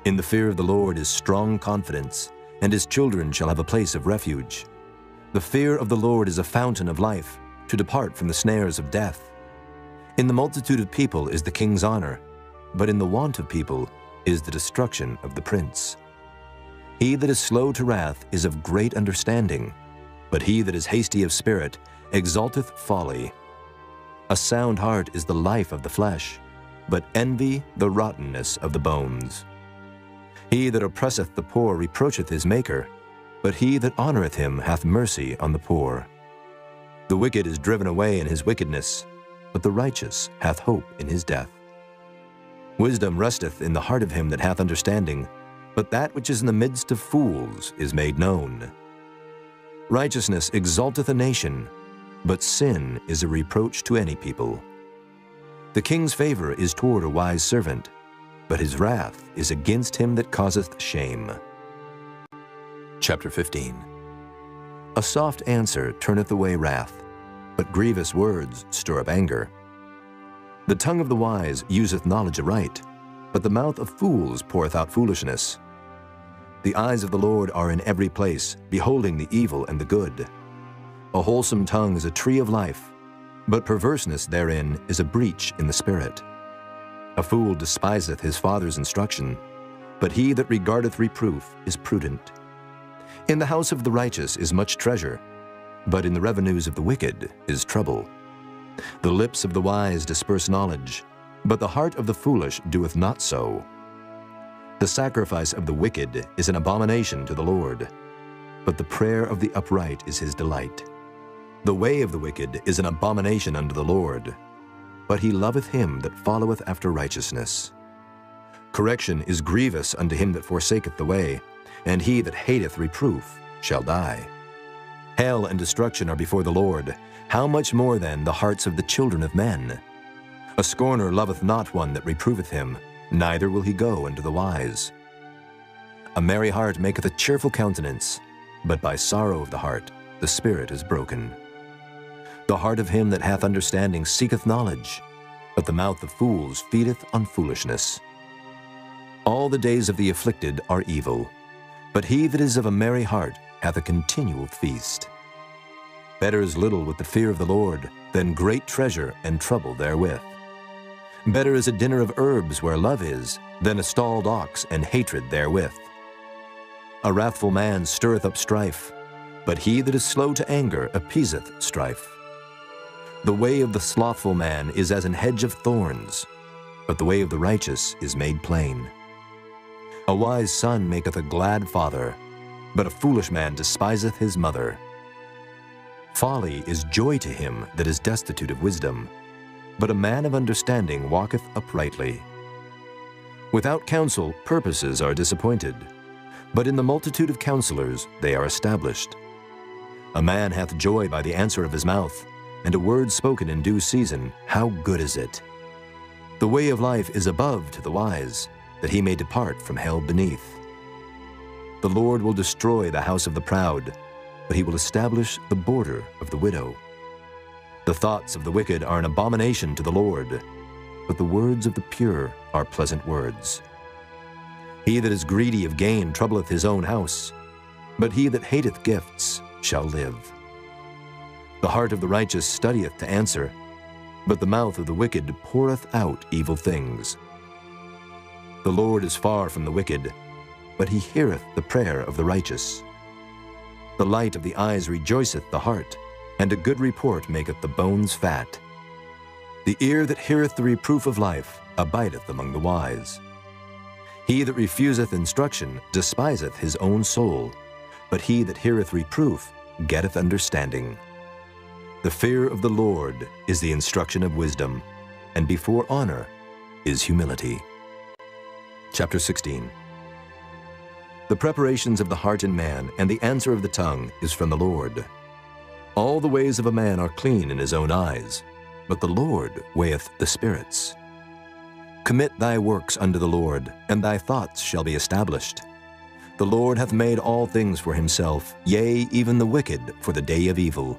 In the fear of the Lord is strong confidence, and his children shall have a place of refuge. The fear of the Lord is a fountain of life, to depart from the snares of death. In the multitude of people is the king's honor, but in the want of people is the destruction of the prince. He that is slow to wrath is of great understanding, but he that is hasty of spirit exalteth folly. A sound heart is the life of the flesh, but envy the rottenness of the bones. He that oppresseth the poor reproacheth his Maker, but he that honoreth him hath mercy on the poor. The wicked is driven away in his wickedness, but the righteous hath hope in his death. Wisdom resteth in the heart of him that hath understanding, but that which is in the midst of fools is made known. Righteousness exalteth a nation, but sin is a reproach to any people. The king's favor is toward a wise servant, but his wrath is against him that causeth shame. Chapter 15. A soft answer turneth away wrath, but grievous words stir up anger. The tongue of the wise useth knowledge aright, but the mouth of fools poureth out foolishness. The eyes of the Lord are in every place, beholding the evil and the good. A wholesome tongue is a tree of life, but perverseness therein is a breach in the spirit. A fool despiseth his father's instruction, but he that regardeth reproof is prudent. In the house of the righteous is much treasure, but in the revenues of the wicked is trouble. The lips of the wise disperse knowledge, but the heart of the foolish doeth not so. The sacrifice of the wicked is an abomination to the Lord, but the prayer of the upright is his delight. The way of the wicked is an abomination unto the Lord, but he loveth him that followeth after righteousness. Correction is grievous unto him that forsaketh the way, and he that hateth reproof shall die. Hell and destruction are before the Lord. How much more then the hearts of the children of men? A scorner loveth not one that reproveth him, neither will he go unto the wise. A merry heart maketh a cheerful countenance, but by sorrow of the heart the spirit is broken. The heart of him that hath understanding seeketh knowledge, but the mouth of fools feedeth on foolishness. All the days of the afflicted are evil, but he that is of a merry heart hath a continual feast. Better is little with the fear of the Lord than great treasure and trouble therewith. Better is a dinner of herbs where love is than a stalled ox and hatred therewith. A wrathful man stirreth up strife, but he that is slow to anger appeaseth strife. The way of the slothful man is as an hedge of thorns, but the way of the righteous is made plain. A wise son maketh a glad father, but a foolish man despiseth his mother. Folly is joy to him that is destitute of wisdom, but a man of understanding walketh uprightly. Without counsel purposes are disappointed, but in the multitude of counselors they are established. A man hath joy by the answer of his mouth, and a word spoken in due season, how good is it! The way of life is above to the wise, that he may depart from hell beneath. The Lord will destroy the house of the proud, but he will establish the border of the widow. The thoughts of the wicked are an abomination to the Lord, but the words of the pure are pleasant words. He that is greedy of gain troubleth his own house, but he that hateth gifts shall live. The heart of the righteous studieth to answer, but the mouth of the wicked poureth out evil things. The Lord is far from the wicked, but he heareth the prayer of the righteous. The light of the eyes rejoiceth the heart, and a good report maketh the bones fat. The ear that heareth the reproof of life abideth among the wise. He that refuseth instruction despiseth his own soul, but he that heareth reproof getteth understanding. The fear of the Lord is the instruction of wisdom, and before honor is humility. Chapter 16. The preparations of the heart in man and the answer of the tongue is from the Lord. All the ways of a man are clean in his own eyes, but the Lord weigheth the spirits. Commit thy works unto the Lord, and thy thoughts shall be established. The Lord hath made all things for himself, yea, even the wicked for the day of evil.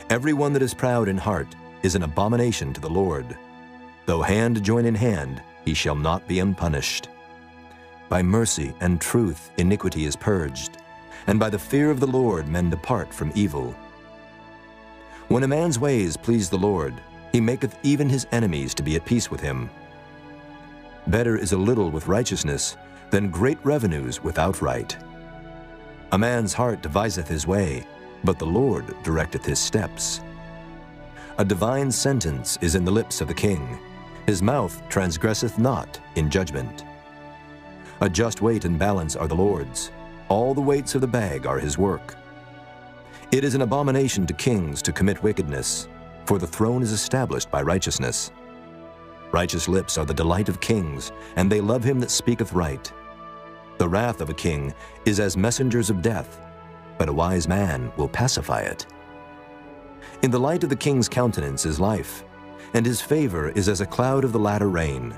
Every one that is proud in heart is an abomination to the Lord. Though hand join in hand, he shall not be unpunished. By mercy and truth iniquity is purged, and by the fear of the Lord men depart from evil. When a man's ways please the Lord, he maketh even his enemies to be at peace with him. Better is a little with righteousness than great revenues without right. A man's heart deviseth his way, but the Lord directeth his steps. A divine sentence is in the lips of the king. His mouth transgresseth not in judgment. A just weight and balance are the Lord's. All the weights of the bag are his work. It is an abomination to kings to commit wickedness, for the throne is established by righteousness. Righteous lips are the delight of kings, and they love him that speaketh right. The wrath of a king is as messengers of death, but a wise man will pacify it. In the light of the king's countenance is life, and his favor is as a cloud of the latter rain.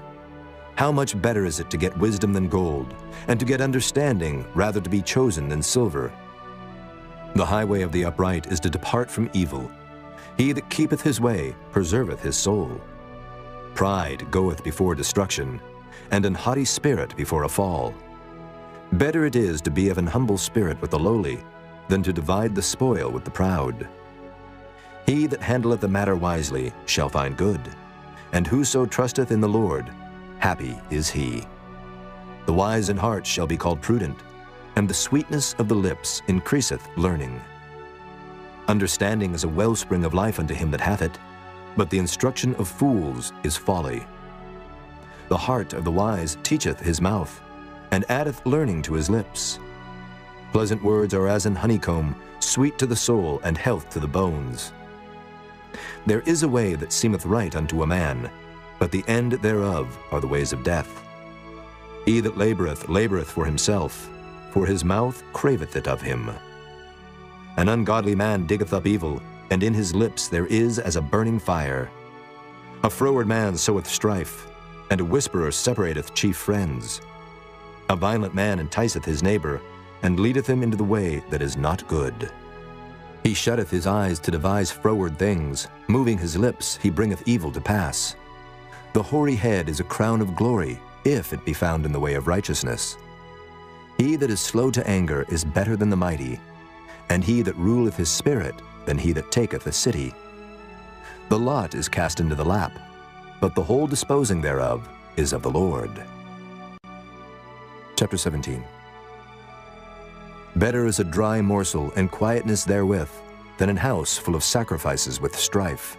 How much better is it to get wisdom than gold, and to get understanding rather to be chosen than silver? The highway of the upright is to depart from evil. He that keepeth his way preserveth his soul. Pride goeth before destruction, and an haughty spirit before a fall. Better it is to be of an humble spirit with the lowly, than to divide the spoil with the proud. He that handleth the matter wisely shall find good, and whoso trusteth in the Lord, happy is he. The wise in heart shall be called prudent, and the sweetness of the lips increaseth learning. Understanding is a wellspring of life unto him that hath it, but the instruction of fools is folly. The heart of the wise teacheth his mouth, and addeth learning to his lips. Pleasant words are as an honeycomb, sweet to the soul and health to the bones. There is a way that seemeth right unto a man, but the end thereof are the ways of death. He that laboureth, laboureth for himself, for his mouth craveth it of him. An ungodly man diggeth up evil, and in his lips there is as a burning fire. A froward man soweth strife, and a whisperer separateth chief friends. A violent man enticeth his neighbor, and leadeth him into the way that is not good. He shutteth his eyes to devise froward things, moving his lips he bringeth evil to pass. The hoary head is a crown of glory, if it be found in the way of righteousness. He that is slow to anger is better than the mighty, and he that ruleth his spirit than he that taketh a city. The lot is cast into the lap, but the whole disposing thereof is of the Lord. Chapter 17. Better is a dry morsel and quietness therewith than an house full of sacrifices with strife.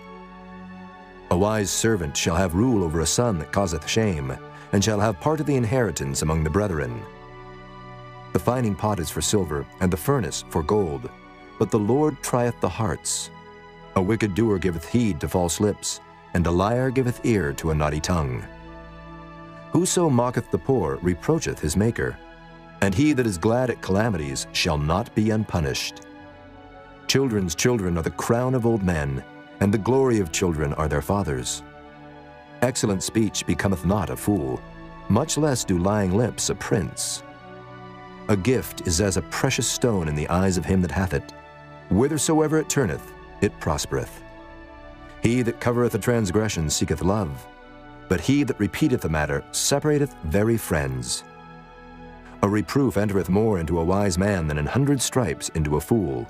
A wise servant shall have rule over a son that causeth shame, and shall have part of the inheritance among the brethren. The fining pot is for silver, and the furnace for gold, but the Lord trieth the hearts. A wicked doer giveth heed to false lips, and a liar giveth ear to a naughty tongue. Whoso mocketh the poor reproacheth his Maker, and he that is glad at calamities shall not be unpunished. Children's children are the crown of old men, and the glory of children are their fathers. Excellent speech becometh not a fool, much less do lying lips a prince. A gift is as a precious stone in the eyes of him that hath it. Whithersoever it turneth, it prospereth. He that covereth a transgression seeketh love, but he that repeateth a matter separateth very friends. A reproof entereth more into a wise man than 100 stripes into a fool.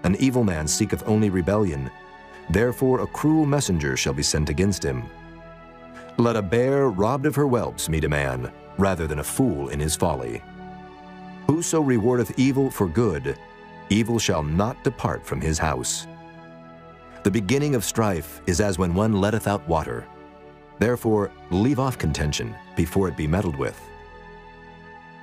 An evil man seeketh only rebellion, therefore a cruel messenger shall be sent against him. Let a bear robbed of her whelps meet a man, rather than a fool in his folly. Whoso rewardeth evil for good, evil shall not depart from his house. The beginning of strife is as when one letteth out water. Therefore leave off contention before it be meddled with.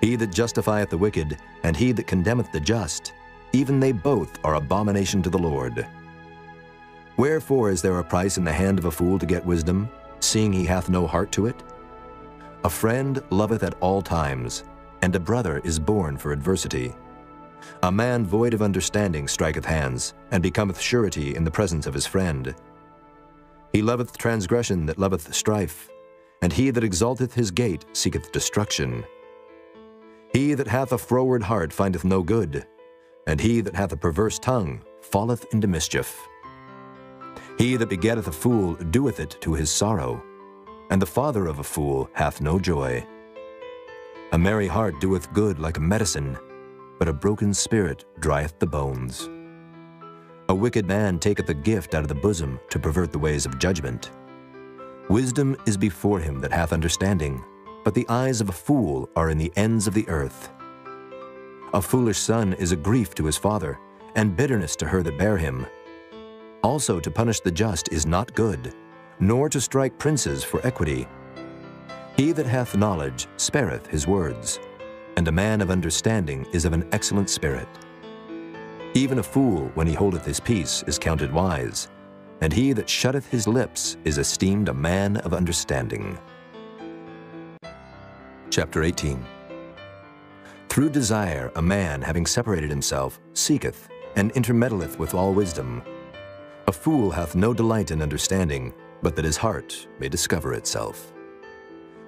He that justifieth the wicked, and he that condemneth the just, even they both are abomination to the Lord. Wherefore is there a price in the hand of a fool to get wisdom, seeing he hath no heart to it? A friend loveth at all times, and a brother is born for adversity. A man void of understanding striketh hands, and becometh surety in the presence of his friend. He loveth transgression that loveth strife, and he that exalteth his gate seeketh destruction. He that hath a froward heart findeth no good, and he that hath a perverse tongue falleth into mischief. He that begetteth a fool doeth it to his sorrow, and the father of a fool hath no joy. A merry heart doeth good like a medicine, but a broken spirit drieth the bones. A wicked man taketh a gift out of the bosom to pervert the ways of judgment. Wisdom is before him that hath understanding, but the eyes of a fool are in the ends of the earth. A foolish son is a grief to his father, and bitterness to her that bare him. Also to punish the just is not good, nor to strike princes for equity. He that hath knowledge spareth his words, and a man of understanding is of an excellent spirit. Even a fool, when he holdeth his peace, is counted wise, and he that shutteth his lips is esteemed a man of understanding. Chapter 18. Through desire a man, having separated himself, seeketh, and intermeddleth with all wisdom. A fool hath no delight in understanding, but that his heart may discover itself.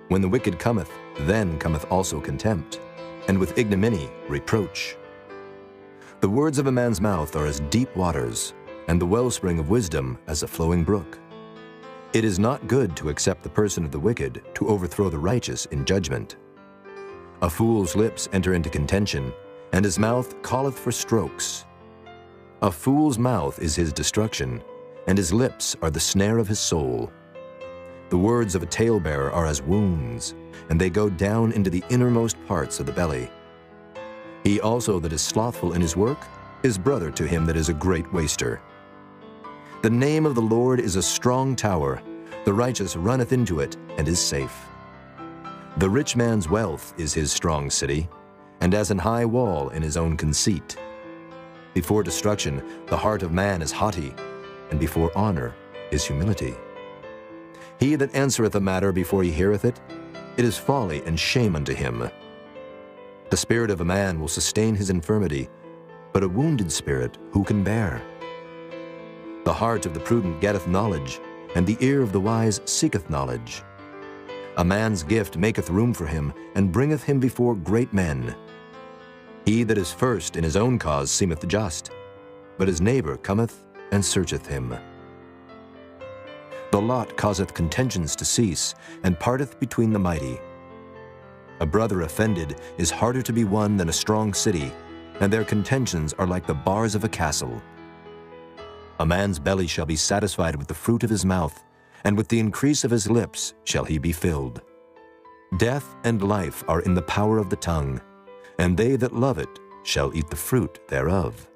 When the wicked cometh, then cometh also contempt, and with ignominy reproach. The words of a man's mouth are as deep waters, and the wellspring of wisdom as a flowing brook. It is not good to accept the person of the wicked, to overthrow the righteous in judgment. A fool's lips enter into contention, and his mouth calleth for strokes. A fool's mouth is his destruction, and his lips are the snare of his soul. The words of a talebearer are as wounds, and they go down into the innermost parts of the belly. He also that is slothful in his work is brother to him that is a great waster. The name of the Lord is a strong tower. The righteous runneth into it and is safe. The rich man's wealth is his strong city, and as an high wall in his own conceit. Before destruction the heart of man is haughty, and before honor is humility. He that answereth a matter before he heareth it, it is folly and shame unto him. The spirit of a man will sustain his infirmity, but a wounded spirit who can bear? The heart of the prudent getteth knowledge, and the ear of the wise seeketh knowledge. A man's gift maketh room for him, and bringeth him before great men. He that is first in his own cause seemeth just, but his neighbor cometh and searcheth him. The lot causeth contentions to cease, and parteth between the mighty. A brother offended is harder to be won than a strong city, and their contentions are like the bars of a castle. A man's belly shall be satisfied with the fruit of his mouth, and with the increase of his lips shall he be filled. Death and life are in the power of the tongue, and they that love it shall eat the fruit thereof.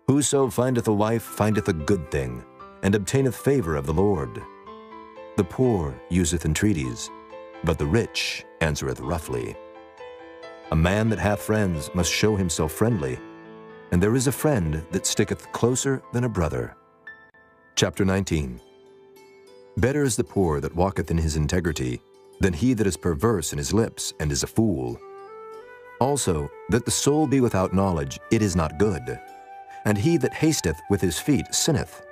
Whoso findeth a wife findeth a good thing, and obtaineth favor of the Lord. The poor useth entreaties, but the rich answereth roughly. A man that hath friends must show himself friendly, and there is a friend that sticketh closer than a brother. Chapter 19. Better is the poor that walketh in his integrity, than he that is perverse in his lips and is a fool. Also, that the soul be without knowledge, it is not good, and he that hasteth with his feet sinneth.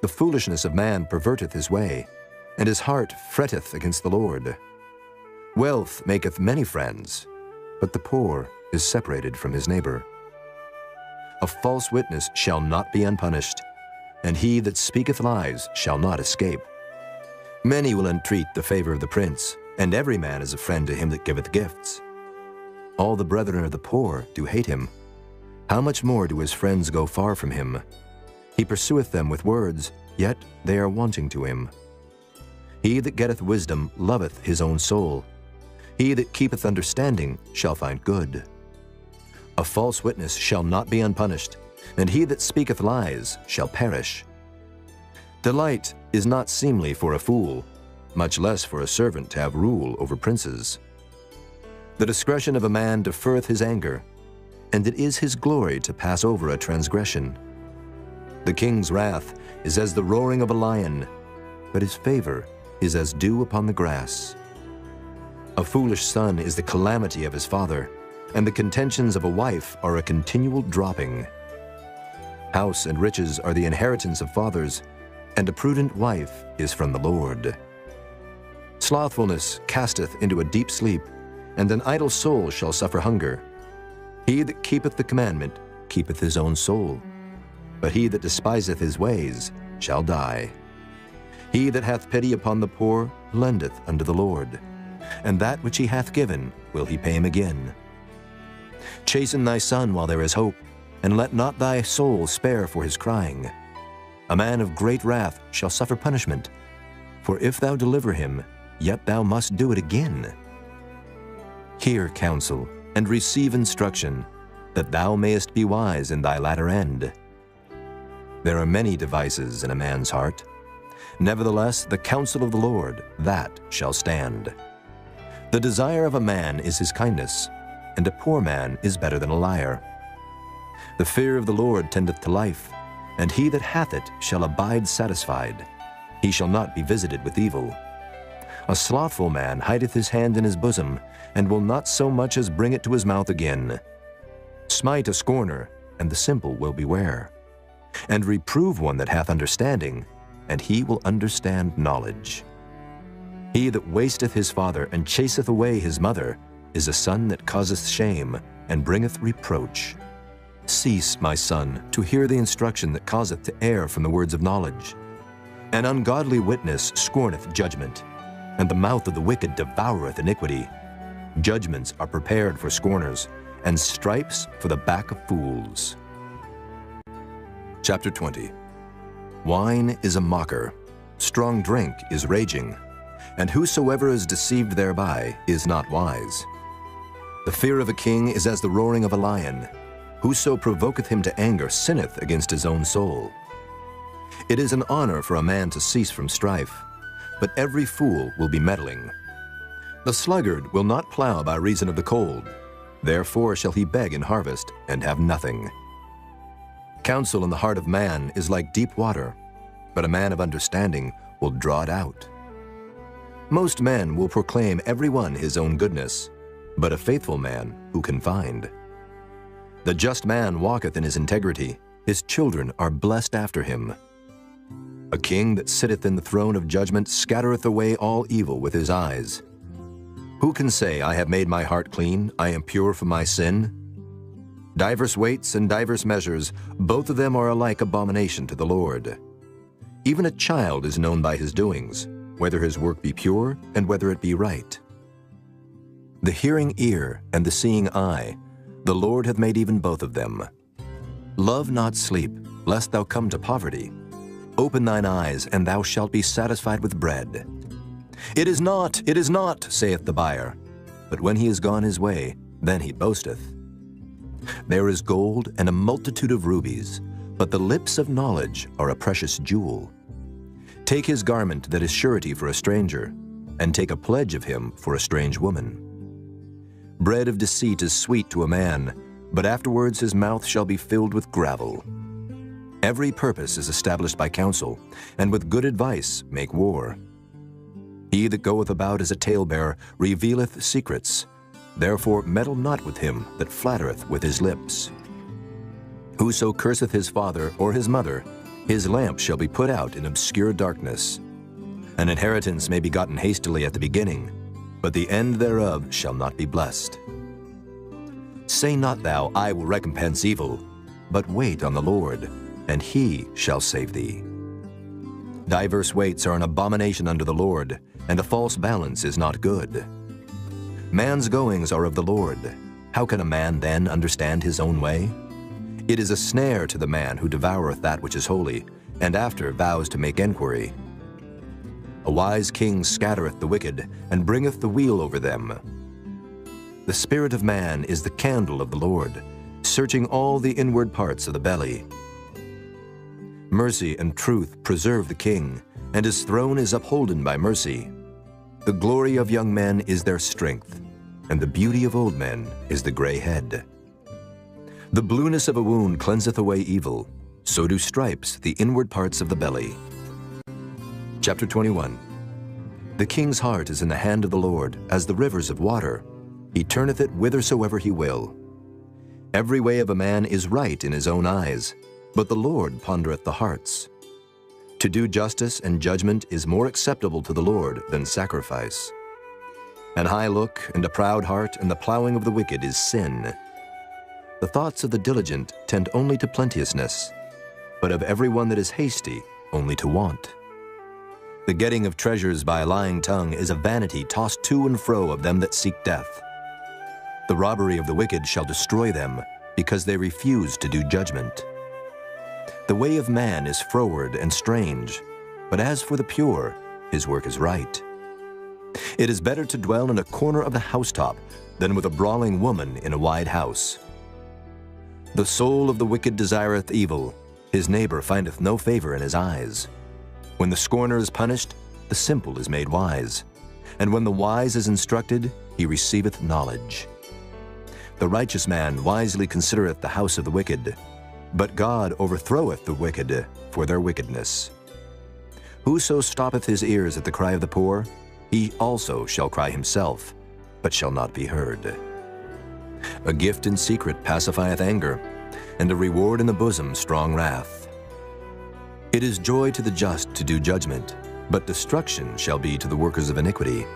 The foolishness of man perverteth his way, and his heart fretteth against the Lord. Wealth maketh many friends, but the poor is separated from his neighbor. A false witness shall not be unpunished, and he that speaketh lies shall not escape. Many will entreat the favor of the prince, and every man is a friend to him that giveth gifts. All the brethren of the poor do hate him. How much more do his friends go far from him? He pursueth them with words, yet they are wanting to him. He that getteth wisdom loveth his own soul. He that keepeth understanding shall find good. A false witness shall not be unpunished, and he that speaketh lies shall perish. Delight is not seemly for a fool, much less for a servant to have rule over princes. The discretion of a man deferreth his anger, and it is his glory to pass over a transgression. The king's wrath is as the roaring of a lion, but his favor is as dew upon the grass. A foolish son is the calamity of his father, and the contentions of a wife are a continual dropping. House and riches are the inheritance of fathers, and a prudent wife is from the Lord. Slothfulness casteth into a deep sleep, and an idle soul shall suffer hunger. He that keepeth the commandment keepeth his own soul, but he that despiseth his ways shall die. He that hath pity upon the poor lendeth unto the Lord, and that which he hath given will he pay him again. Chasten thy son while there is hope, and let not thy soul spare for his crying. A man of great wrath shall suffer punishment, for if thou deliver him, yet thou must do it again. Hear counsel, and receive instruction, that thou mayest be wise in thy latter end. There are many devices in a man's heart. Nevertheless, the counsel of the Lord, that shall stand. The desire of a man is his kindness, and a poor man is better than a liar. The fear of the Lord tendeth to life, and he that hath it shall abide satisfied. He shall not be visited with evil. A slothful man hideth his hand in his bosom, and will not so much as bring it to his mouth again. Smite a scorner, and the simple will beware. And reprove one that hath understanding, and he will understand knowledge. He that wasteth his father and chaseth away his mother is a son that causeth shame, and bringeth reproach. Cease, my son, to hear the instruction that causeth to err from the words of knowledge. An ungodly witness scorneth judgment, and the mouth of the wicked devoureth iniquity. Judgments are prepared for scorners, and stripes for the back of fools. Chapter 20. Wine is a mocker, strong drink is raging, and whosoever is deceived thereby is not wise. The fear of a king is as the roaring of a lion. Whoso provoketh him to anger sinneth against his own soul. It is an honor for a man to cease from strife, but every fool will be meddling. The sluggard will not plow by reason of the cold, therefore shall he beg in harvest and have nothing. Counsel in the heart of man is like deep water, but a man of understanding will draw it out. Most men will proclaim every one his own goodness, but a faithful man who can find? The just man walketh in his His children are blessed after him. A king that sitteth in the throne of judgment scattereth away all evil with his eyes. Who can say, I have made my heart clean, I am pure from my sin? Divers weights and divers measures, both of them are alike abomination to the Lord. Even a child is known by his doings, whether his work be pure and whether it be right. The hearing ear and the seeing eye, the Lord hath made even both of them. Love not sleep, lest thou come to poverty. Open thine eyes, and thou shalt be satisfied with bread. It is not, saith the buyer. But when he is gone his way, then he boasteth. There is gold and a multitude of rubies, but the lips of knowledge are a precious jewel. Take his garment that is surety for a stranger, and take a pledge of him for a strange woman. Bread of deceit is sweet to a man, but afterwards his mouth shall be filled with gravel. Every purpose is established by counsel, and with good advice make war. He that goeth about as a talebearer revealeth secrets. Therefore meddle not with him that flattereth with his lips. Whoso curseth his father or his mother, his lamp shall be put out in obscure darkness. An inheritance may be gotten hastily at the beginning, but the end thereof shall not be blessed. Say not thou, I will recompense evil, but wait on the Lord, and he shall save thee. Diverse weights are an abomination unto the Lord, and a false balance is not good. Man's goings are of the Lord. How can a man then understand his own way? It is a snare to the man who devoureth that which is holy, and after vows to make enquiry. A wise king scattereth the wicked, and bringeth the wheel over them. The spirit of man is the candle of the Lord, searching all the inward parts of the belly. Mercy and truth preserve the king, and his throne is upholden by mercy. The glory of young men is their strength, and the beauty of old men is the gray head. The blueness of a wound cleanseth away evil, so do stripes the inward parts of the belly. Chapter 21. The king's heart is in the hand of the Lord, as the rivers of water. He turneth it whithersoever he will. Every way of a man is right in his own eyes, but the Lord pondereth the hearts. To do justice and judgment is more acceptable to the Lord than sacrifice. An high look and a proud heart and the plowing of the wicked is sin. The thoughts of the diligent tend only to plenteousness, but of every one that is hasty only to want. The getting of treasures by a lying tongue is a vanity tossed to and fro of them that seek death. The robbery of the wicked shall destroy them, because they refuse to do judgment. The way of man is froward and strange, but as for the pure, his work is right. It is better to dwell in a corner of the housetop than with a brawling woman in a wide house. The soul of the wicked desireth evil, his neighbor findeth no favor in his eyes. When the scorner is punished, the simple is made wise, and when the wise is instructed, he receiveth knowledge. The righteous man wisely considereth the house of the wicked, but God overthroweth the wicked for their wickedness. Whoso stoppeth his ears at the cry of the poor, he also shall cry himself, but shall not be heard. A gift in secret pacifieth anger, and a reward in the bosom strong wrath. It is joy to the just to do judgment, but destruction shall be to the workers of iniquity.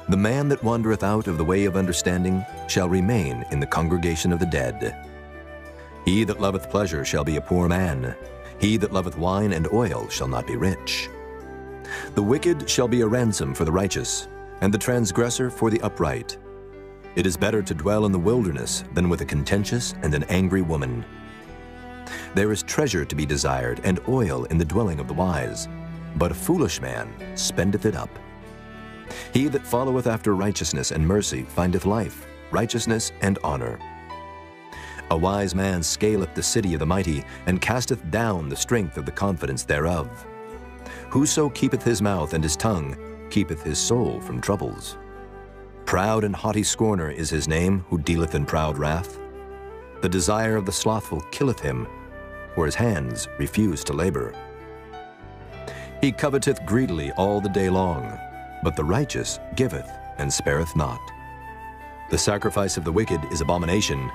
The man that wandereth out of the way of understanding shall remain in the congregation of the dead. He that loveth pleasure shall be a poor man. He that loveth wine and oil shall not be rich. The wicked shall be a ransom for the righteous, and the transgressor for the upright. It is better to dwell in the wilderness than with a contentious and an angry woman. There is treasure to be desired, and oil in the dwelling of the wise, but a foolish man spendeth it up. He that followeth after righteousness and mercy findeth life, righteousness, and honor. A wise man scaleth the city of the mighty, and casteth down the strength of the confidence thereof. Whoso keepeth his mouth and his tongue keepeth his soul from troubles. Proud and haughty scorner is his name, who dealeth in proud wrath. The desire of the slothful killeth him, for his hands refuse to labor. He coveteth greedily all the day long, but the righteous giveth and spareth not. The sacrifice of the wicked is abomination,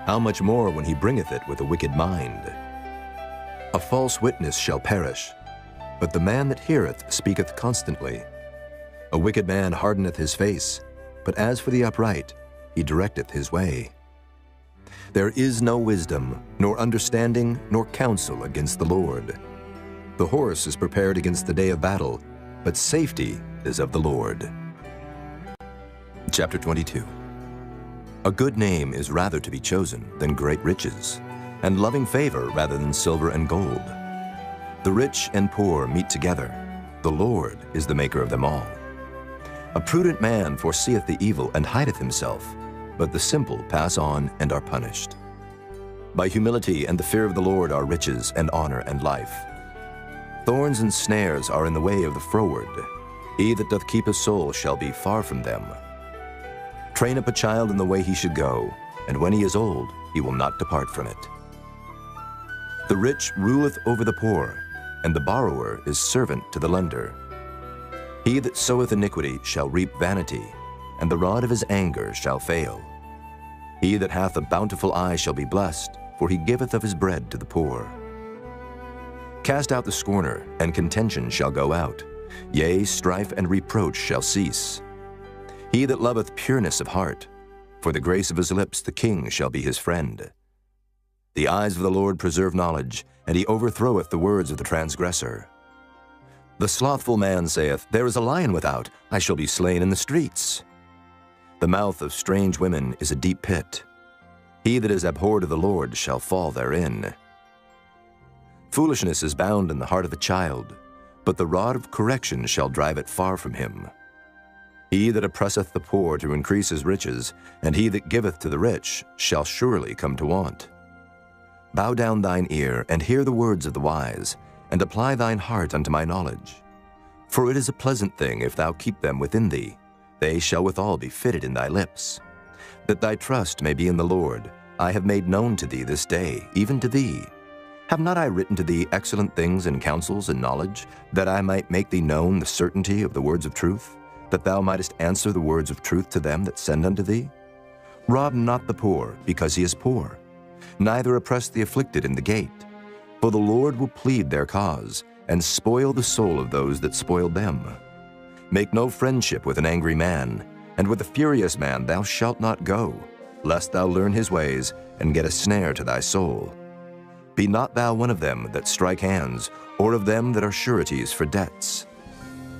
How much more when he bringeth it with a wicked mind? A false witness shall perish, but the man that heareth speaketh constantly. A wicked man hardeneth his face, but as for the upright, he directeth his way. There is no wisdom, nor understanding, nor counsel against the Lord. The horse is prepared against the day of battle, but safety is of the Lord. Chapter 22. A good name is rather to be chosen than great riches, and loving favor rather than silver and gold. The rich and poor meet together. The Lord is the maker of them all. A prudent man foreseeth the evil and hideth himself, but the simple pass on and are punished. By humility and the fear of the Lord are riches and honor and life. Thorns and snares are in the way of the froward. He that doth keep his soul shall be far from them. Train up a child in the way he should go, and when he is old, he will not depart from it. The rich ruleth over the poor, and the borrower is servant to the lender. He that soweth iniquity shall reap vanity, and the rod of his anger shall fail. He that hath a bountiful eye shall be blessed, for he giveth of his bread to the poor. Cast out the scorner, and contention shall go out. Yea, strife and reproach shall cease. He that loveth pureness of heart, for the grace of his lips the king shall be his friend. The eyes of the Lord preserve knowledge, and he overthroweth the words of the transgressor. The slothful man saith, There is a lion without, I shall be slain in the streets. The mouth of strange women is a deep pit. He that is abhorred of the Lord shall fall therein. Foolishness is bound in the heart of a child, but the rod of correction shall drive it far from him. He that oppresseth the poor to increase his riches, and he that giveth to the rich, shall surely come to want. Bow down thine ear, and hear the words of the wise, and apply thine heart unto my knowledge. For it is a pleasant thing if thou keep them within thee. They shall withal be fitted in thy lips. That thy trust may be in the Lord, I have made known to thee this day, even to thee. Have not I written to thee excellent things and counsels and knowledge, that I might make thee known the certainty of the words of truth, that thou mightest answer the words of truth to them that send unto thee? Rob not the poor, because he is poor, neither oppress the afflicted in the gate. For the Lord will plead their cause, and spoil the soul of those that spoiled them. Make no friendship with an angry man, and with a furious man thou shalt not go, lest thou learn his ways, and get a snare to thy soul. Be not thou one of them that strike hands, or of them that are sureties for debts.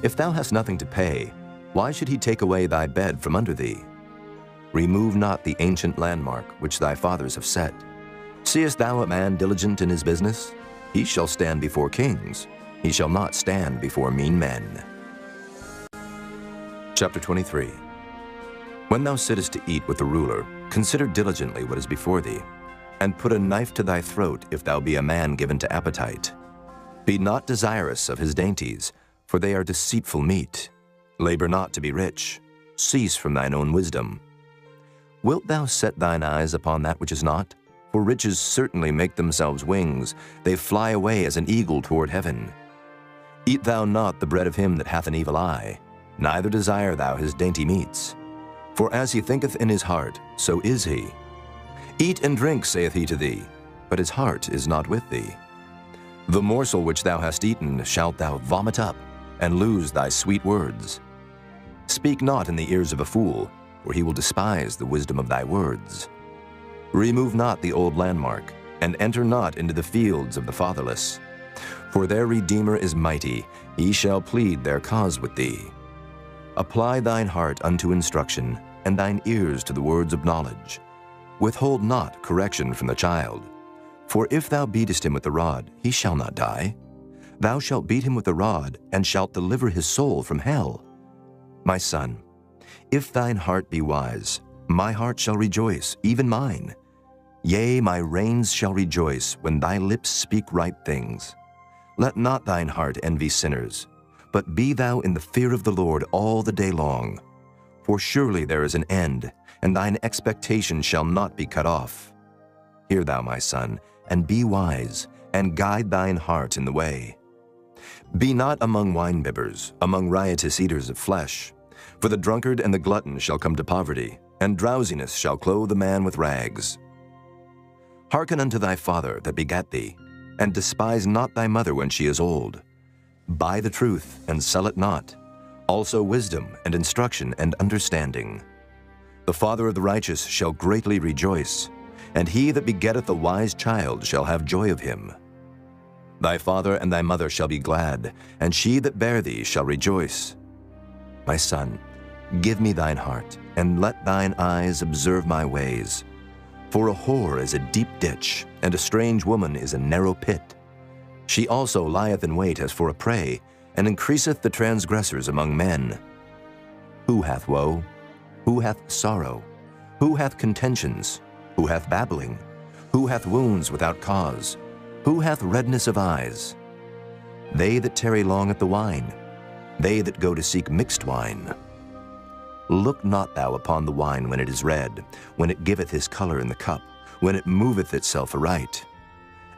If thou hast nothing to pay, why should he take away thy bed from under thee? Remove not the ancient landmark which thy fathers have set. Seest thou a man diligent in his business? He shall stand before kings. He shall not stand before mean men. Chapter 23. When thou sittest to eat with the ruler, consider diligently what is before thee, and put a knife to thy throat if thou be a man given to appetite. Be not desirous of his dainties, for they are deceitful meat. Labor not to be rich. Cease from thine own wisdom. Wilt thou set thine eyes upon that which is not? For riches certainly make themselves wings. They fly away as an eagle toward heaven. Eat thou not the bread of him that hath an evil eye, neither desire thou his dainty meats. For as he thinketh in his heart, so is he. Eat and drink, saith he to thee, but his heart is not with thee. The morsel which thou hast eaten shalt thou vomit up, and lose thy sweet words. Speak not in the ears of a fool, for he will despise the wisdom of thy words. Remove not the old landmark, and enter not into the fields of the fatherless. For their Redeemer is mighty, he shall plead their cause with thee. Apply thine heart unto instruction, and thine ears to the words of knowledge. Withhold not correction from the child. For if thou beatest him with the rod, he shall not die. Thou shalt beat him with the rod, and shalt deliver his soul from hell. My son, if thine heart be wise, my heart shall rejoice, even mine. Yea, my reins shall rejoice when thy lips speak right things. Let not thine heart envy sinners, but be thou in the fear of the Lord all the day long. For surely there is an end, and thine expectation shall not be cut off. Hear thou, my son, and be wise, and guide thine heart in the way. Be not among winebibbers, among riotous eaters of flesh, for the drunkard and the glutton shall come to poverty, and drowsiness shall clothe a man with rags. Hearken unto thy father that begat thee, and despise not thy mother when she is old. Buy the truth, and sell it not, also wisdom and instruction and understanding. The father of the righteous shall greatly rejoice, and he that begetteth a wise child shall have joy of him. Thy father and thy mother shall be glad, and she that bare thee shall rejoice. My son, give me thine heart, and let thine eyes observe my ways. For a whore is a deep ditch, and a strange woman is a narrow pit. She also lieth in wait as for a prey, and increaseth the transgressors among men. Who hath woe? Who hath sorrow? Who hath contentions? Who hath babbling? Who hath wounds without cause? Who hath redness of eyes? They that tarry long at the wine, they that go to seek mixed wine. Look not thou upon the wine when it is red, when it giveth his color in the cup, when it moveth itself aright.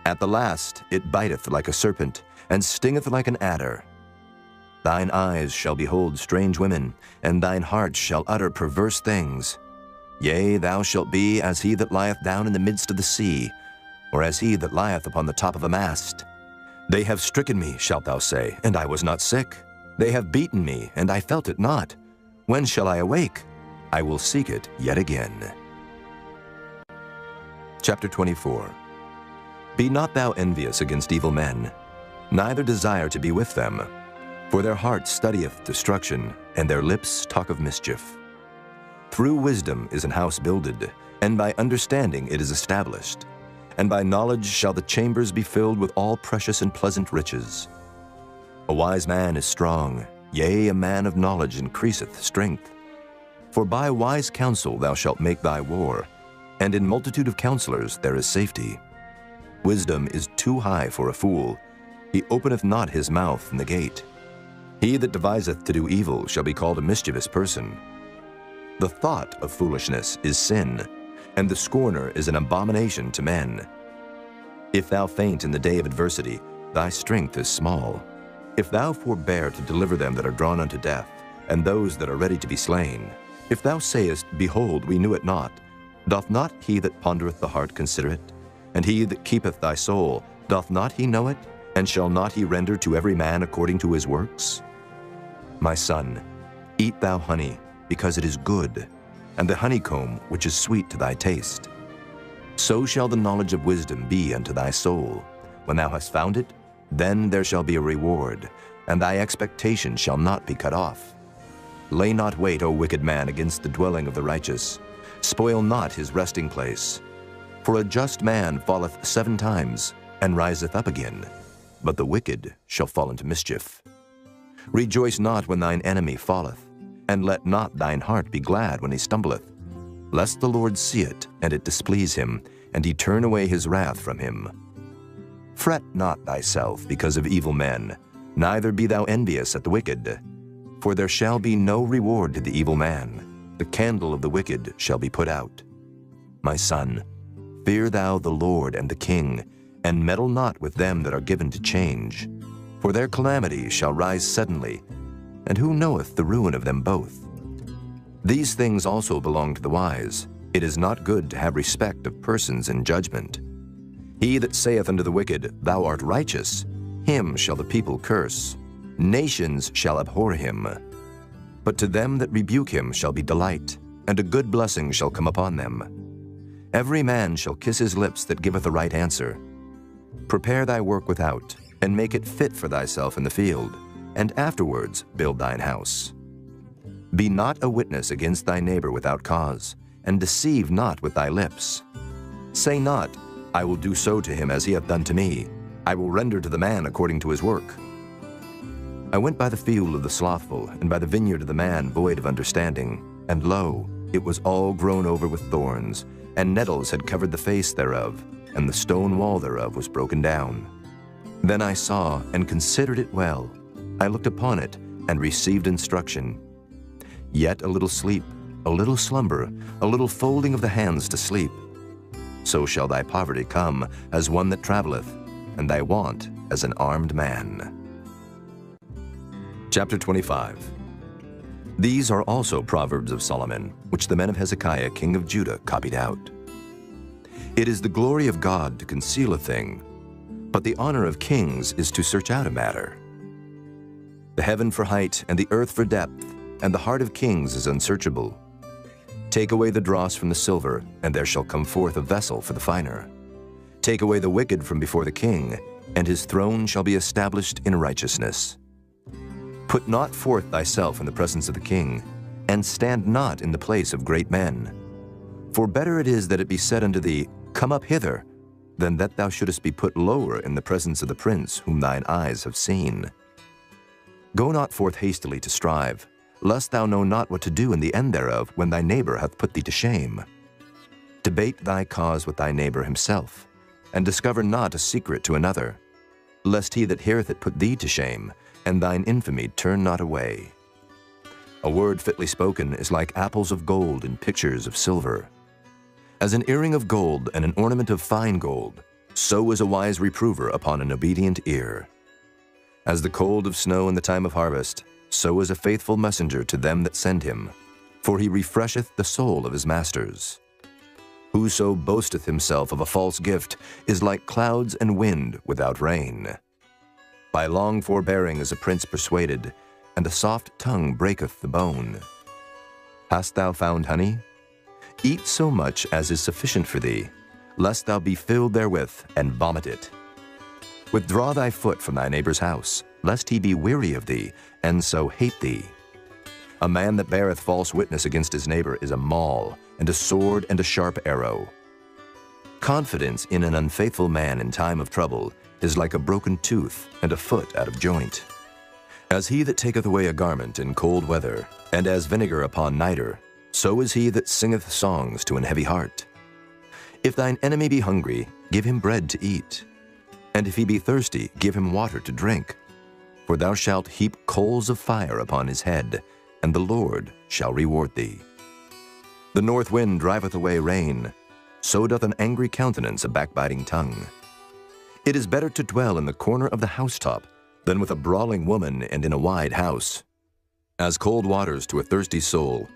At the last it biteth like a serpent, and stingeth like an adder. Thine eyes shall behold strange women, and thine heart shall utter perverse things. Yea, thou shalt be as he that lieth down in the midst of the sea, or as he that lieth upon the top of a mast. They have stricken me, shalt thou say, and I was not sick. They have beaten me, and I felt it not. When shall I awake? I will seek it yet again. Chapter 24. Be not thou envious against evil men, neither desire to be with them. For their heart studieth destruction, and their lips talk of mischief. Through wisdom is an house builded, and by understanding it is established. And by knowledge shall the chambers be filled with all precious and pleasant riches. A wise man is strong, yea, a man of knowledge increaseth strength. For by wise counsel thou shalt make thy war, and in multitude of counselors there is safety. Wisdom is too high for a fool. He openeth not his mouth in the gate. He that deviseth to do evil shall be called a mischievous person. The thought of foolishness is sin, and the scorner is an abomination to men. If thou faint in the day of adversity, thy strength is small. If thou forbear to deliver them that are drawn unto death, and those that are ready to be slain, if thou sayest, Behold, we knew it not, doth not he that pondereth the heart consider it? And he that keepeth thy soul, doth not he know it? And shall not he render to every man according to his works? My son, eat thou honey, because it is good, and the honeycomb which is sweet to thy taste. So shall the knowledge of wisdom be unto thy soul. When thou hast found it, then there shall be a reward, and thy expectation shall not be cut off. Lay not wait, O wicked man, against the dwelling of the righteous. Spoil not his resting place. For a just man falleth 7 times, and riseth up again, but the wicked shall fall into mischief. Rejoice not when thine enemy falleth, and let not thine heart be glad when he stumbleth, lest the Lord see it, and it displease him, and he turn away his wrath from him. Fret not thyself because of evil men, neither be thou envious at the wicked. For there shall be no reward to the evil man. The candle of the wicked shall be put out. My son, fear thou the Lord and the king, and meddle not with them that are given to change. For their calamity shall rise suddenly, and who knoweth the ruin of them both? These things also belong to the wise. It is not good to have respect of persons in judgment. He that saith unto the wicked, Thou art righteous, him shall the people curse. Nations shall abhor him. But to them that rebuke him shall be delight, and a good blessing shall come upon them. Every man shall kiss his lips that giveth a right answer. Prepare thy work without, and make it fit for thyself in the field, and afterwards build thine house. Be not a witness against thy neighbor without cause, and deceive not with thy lips. Say not, I will do so to him as he hath done to me. I will render to the man according to his work. I went by the field of the slothful, and by the vineyard of the man void of understanding, and lo, it was all grown over with thorns, and nettles had covered the face thereof, and the stone wall thereof was broken down. Then I saw and considered it well. I looked upon it, and received instruction. Yet a little sleep, a little slumber, a little folding of the hands to sleep. So shall thy poverty come as one that travelleth, and thy want as an armed man. Chapter 25. These are also Proverbs of Solomon, which the men of Hezekiah king of Judah copied out. It is the glory of God to conceal a thing, but the honor of kings is to search out a matter. The heaven for height and the earth for depth, and the heart of kings is unsearchable. Take away the dross from the silver, and there shall come forth a vessel for the finer. Take away the wicked from before the king, and his throne shall be established in righteousness. Put not forth thyself in the presence of the king, and stand not in the place of great men. For better it is that it be said unto thee, Come up hither, than that thou shouldest be put lower in the presence of the prince whom thine eyes have seen. Go not forth hastily to strive, lest thou know not what to do in the end thereof when thy neighbor hath put thee to shame. Debate thy cause with thy neighbor himself, and discover not a secret to another, lest he that heareth it put thee to shame, and thine infamy turn not away. A word fitly spoken is like apples of gold in pictures of silver. As an earring of gold and an ornament of fine gold, so is a wise reprover upon an obedient ear. As the cold of snow in the time of harvest, so is a faithful messenger to them that send him, for he refresheth the soul of his masters. Whoso boasteth himself of a false gift is like clouds and wind without rain. By long forbearing is a prince persuaded, and a soft tongue breaketh the bone. Hast thou found honey? Eat so much as is sufficient for thee, lest thou be filled therewith and vomit it. Withdraw thy foot from thy neighbor's house, lest he be weary of thee, and so hate thee. A man that beareth false witness against his neighbor is a maul, and a sword and a sharp arrow. Confidence in an unfaithful man in time of trouble is like a broken tooth and a foot out of joint. As he that taketh away a garment in cold weather, and as vinegar upon nitre, so is he that singeth songs to an heavy heart. If thine enemy be hungry, give him bread to eat, and if he be thirsty, give him water to drink. For thou shalt heap coals of fire upon his head, and the Lord shall reward thee. The north wind driveth away rain, so doth an angry countenance a backbiting tongue. It is better to dwell in the corner of the housetop than with a brawling woman and in a wide house. As cold waters to a thirsty soul,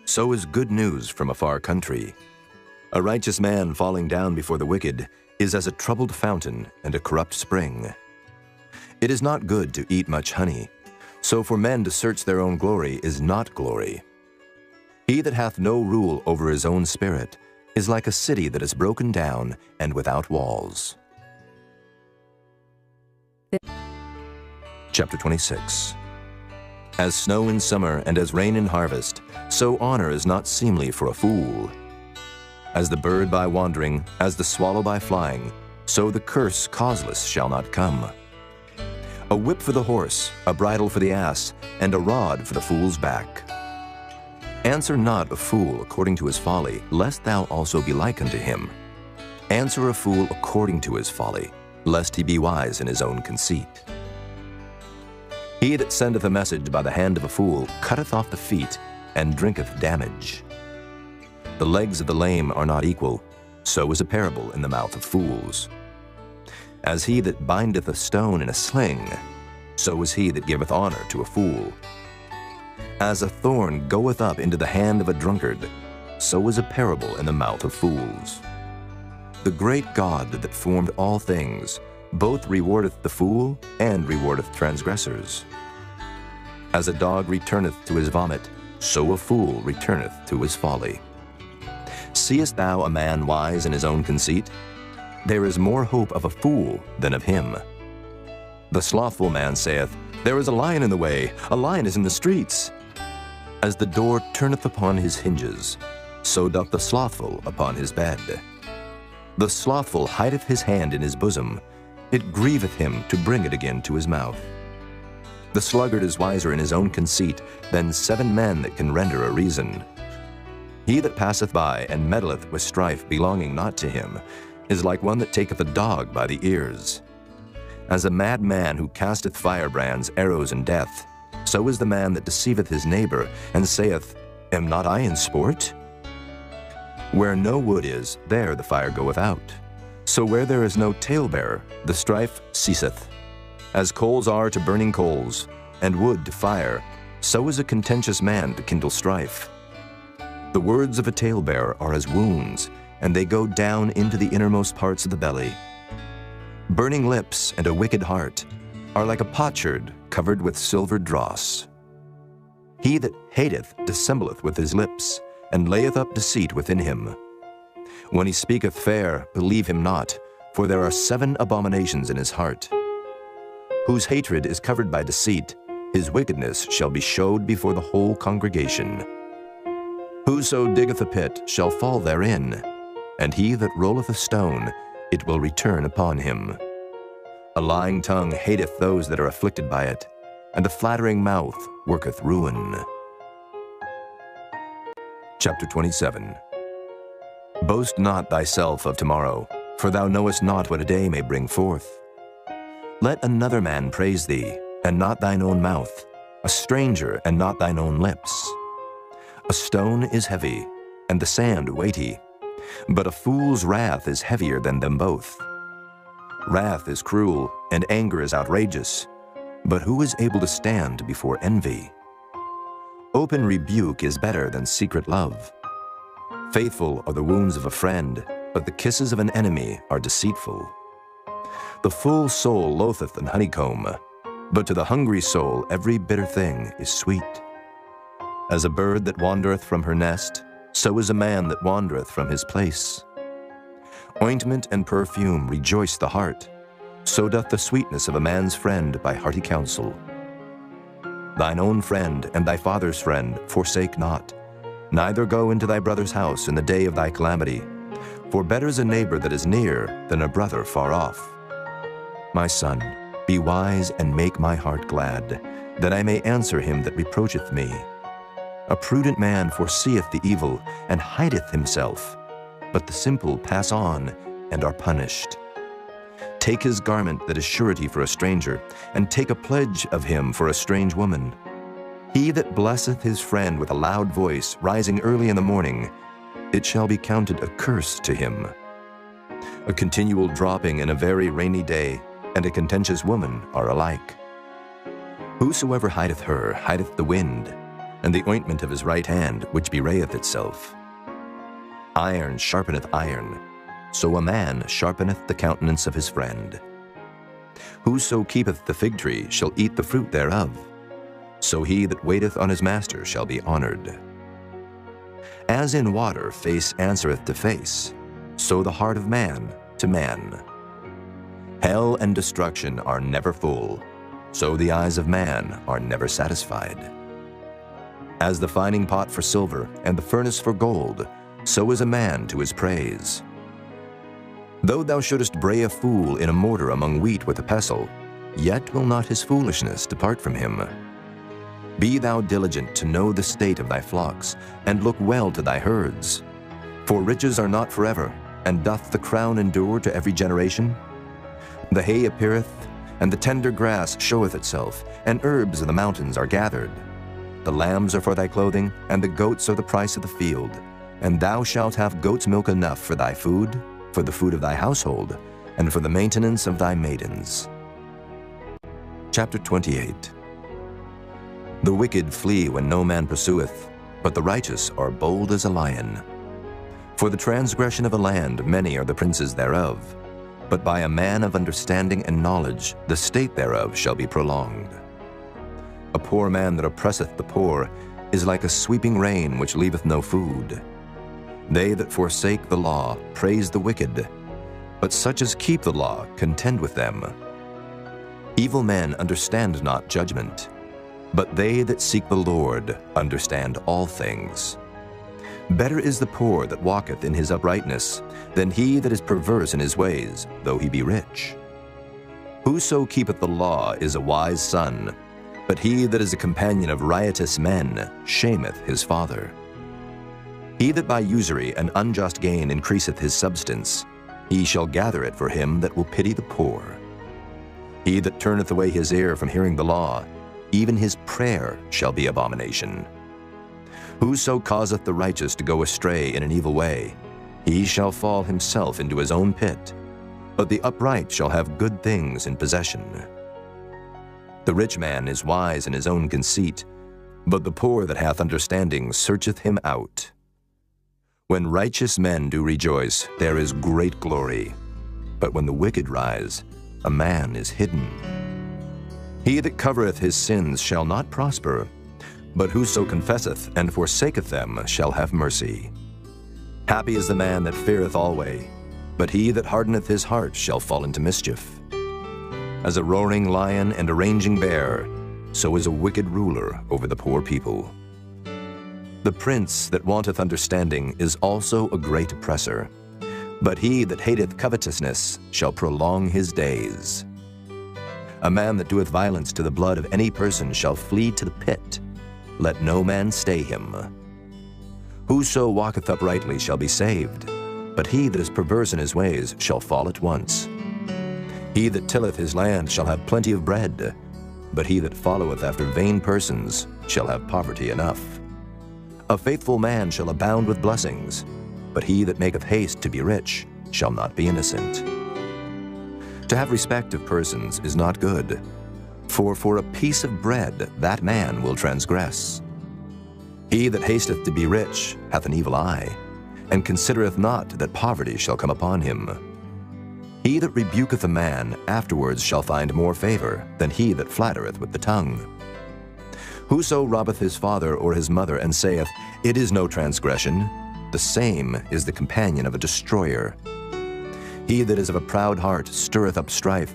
so is good news from a far country. A righteous man falling down before the wicked is as a troubled fountain and a corrupt spring. It is not good to eat much honey, so for men to search their own glory is not glory. He that hath no rule over his own spirit is like a city that is broken down and without walls. Chapter 26. As snow in summer and as rain in harvest, so honor is not seemly for a fool. As the bird by wandering, as the swallow by flying, so the curse causeless shall not come. A whip for the horse, a bridle for the ass, and a rod for the fool's back. Answer not a fool according to his folly, lest thou also be like unto him. Answer a fool according to his folly, lest he be wise in his own conceit. He that sendeth a message by the hand of a fool cutteth off the feet, and drinketh damage. The legs of the lame are not equal, so is a parable in the mouth of fools. As he that bindeth a stone in a sling, so is he that giveth honor to a fool. As a thorn goeth up into the hand of a drunkard, so is a parable in the mouth of fools. The great God that formed all things both rewardeth the fool and rewardeth transgressors. As a dog returneth to his vomit, so a fool returneth to his folly. Seest thou a man wise in his own conceit? There is more hope of a fool than of him. The slothful man saith, There is a lion in the way, a lion is in the streets. As the door turneth upon his hinges, so doth the slothful upon his bed. The slothful hideth his hand in his bosom, it grieveth him to bring it again to his mouth. The sluggard is wiser in his own conceit than 7 men that can render a reason. He that passeth by and meddleth with strife belonging not to him is like one that taketh a dog by the ears. As a mad man who casteth firebrands, arrows, and death, so is the man that deceiveth his neighbor, and saith, Am not I in sport? Where no wood is, there the fire goeth out. So where there is no talebearer, the strife ceaseth. As coals are to burning coals, and wood to fire, so is a contentious man to kindle strife. The words of a talebearer are as wounds, and they go down into the innermost parts of the belly. Burning lips and a wicked heart are like a potsherd covered with silver dross. He that hateth dissembleth with his lips, and layeth up deceit within him. When he speaketh fair, believe him not, for there are 7 abominations in his heart. Whose hatred is covered by deceit, his wickedness shall be showed before the whole congregation. Whoso diggeth a pit shall fall therein, and he that rolleth a stone, it will return upon him. A lying tongue hateth those that are afflicted by it, and the flattering mouth worketh ruin. Chapter 27. Boast not thyself of tomorrow, for thou knowest not what a day may bring forth. Let another man praise thee, and not thine own mouth, a stranger, and not thine own lips. A stone is heavy, and the sand weighty, but a fool's wrath is heavier than them both. Wrath is cruel, and anger is outrageous, but who is able to stand before envy? Open rebuke is better than secret love. Faithful are the wounds of a friend, but the kisses of an enemy are deceitful. The full soul loatheth an honeycomb, but to the hungry soul every bitter thing is sweet. As a bird that wandereth from her nest, so is a man that wandereth from his place. Ointment and perfume rejoice the heart, so doth the sweetness of a man's friend by hearty counsel. Thine own friend and thy father's friend forsake not, neither go into thy brother's house in the day of thy calamity, for better is a neighbor that is near than a brother far off. My son, be wise and make my heart glad, that I may answer him that reproacheth me. A prudent man foreseeth the evil, and hideth himself, but the simple pass on and are punished. Take his garment that is surety for a stranger, and take a pledge of him for a strange woman. He that blesseth his friend with a loud voice, rising early in the morning, it shall be counted a curse to him. A continual dropping in a very rainy day, and a contentious woman are alike. Whosoever hideth her hideth the wind, and the ointment of his right hand, which bewrayeth itself. Iron sharpeneth iron, so a man sharpeneth the countenance of his friend. Whoso keepeth the fig tree shall eat the fruit thereof, so he that waiteth on his master shall be honored. As in water face answereth to face, so the heart of man to man. Hell and destruction are never full, so the eyes of man are never satisfied. As the fining pot for silver and the furnace for gold, so is a man to his praise. Though thou shouldest bray a fool in a mortar among wheat with a pestle, yet will not his foolishness depart from him. Be thou diligent to know the state of thy flocks, and look well to thy herds. For riches are not forever, and doth the crown endure to every generation? The hay appeareth, and the tender grass showeth itself, and herbs of the mountains are gathered. The lambs are for thy clothing, and the goats are the price of the field. And thou shalt have goat's milk enough for thy food, for the food of thy household, and for the maintenance of thy maidens. Chapter 28. The wicked flee when no man pursueth, but the righteous are bold as a lion. For the transgression of a land many are the princes thereof, but by a man of understanding and knowledge the state thereof shall be prolonged. A poor man that oppresseth the poor is like a sweeping rain which leaveth no food. They that forsake the law praise the wicked, but such as keep the law contend with them. Evil men understand not judgment, but they that seek the Lord understand all things. Better is the poor that walketh in his uprightness than he that is perverse in his ways, though he be rich. Whoso keepeth the law is a wise son, but he that is a companion of riotous men shameth his father. He that by usury and unjust gain increaseth his substance, he shall gather it for him that will pity the poor. He that turneth away his ear from hearing the law, even his prayer shall be abomination. Whoso causeth the righteous to go astray in an evil way, he shall fall himself into his own pit, but the upright shall have good things in possession. The rich man is wise in his own conceit, but the poor that hath understanding searcheth him out. When righteous men do rejoice, there is great glory. But when the wicked rise, a man is hidden. He that covereth his sins shall not prosper, but whoso confesseth and forsaketh them shall have mercy. Happy is the man that feareth alway, but he that hardeneth his heart shall fall into mischief. As a roaring lion and a raging bear, so is a wicked ruler over the poor people. The prince that wanteth understanding is also a great oppressor, but he that hateth covetousness shall prolong his days. A man that doeth violence to the blood of any person shall flee to the pit. Let no man stay him. Whoso walketh uprightly shall be saved, but he that is perverse in his ways shall fall at once. He that tilleth his land shall have plenty of bread, but he that followeth after vain persons shall have poverty enough. A faithful man shall abound with blessings, but he that maketh haste to be rich shall not be innocent. To have respect of persons is not good, for a piece of bread that man will transgress. He that hasteth to be rich hath an evil eye, and considereth not that poverty shall come upon him. He that rebuketh a man afterwards shall find more favor than he that flattereth with the tongue. Whoso robbeth his father or his mother, and saith, It is no transgression, the same is the companion of a destroyer. He that is of a proud heart stirreth up strife,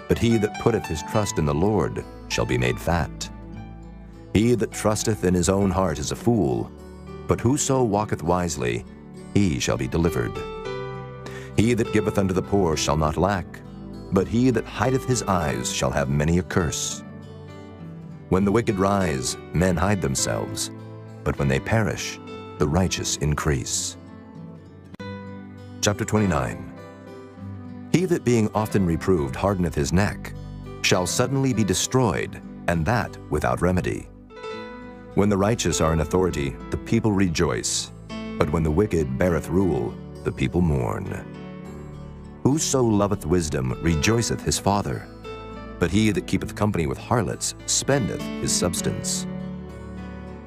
but he that putteth his trust in the Lord shall be made fat. He that trusteth in his own heart is a fool, but whoso walketh wisely, he shall be delivered. He that giveth unto the poor shall not lack, but he that hideth his eyes shall have many a curse. When the wicked rise, men hide themselves, but when they perish, the righteous increase. Chapter 29. He that being often reproved hardeneth his neck shall suddenly be destroyed, and that without remedy. When the righteous are in authority, the people rejoice, but when the wicked beareth rule, the people mourn. Whoso loveth wisdom rejoiceth his father, but he that keepeth company with harlots spendeth his substance.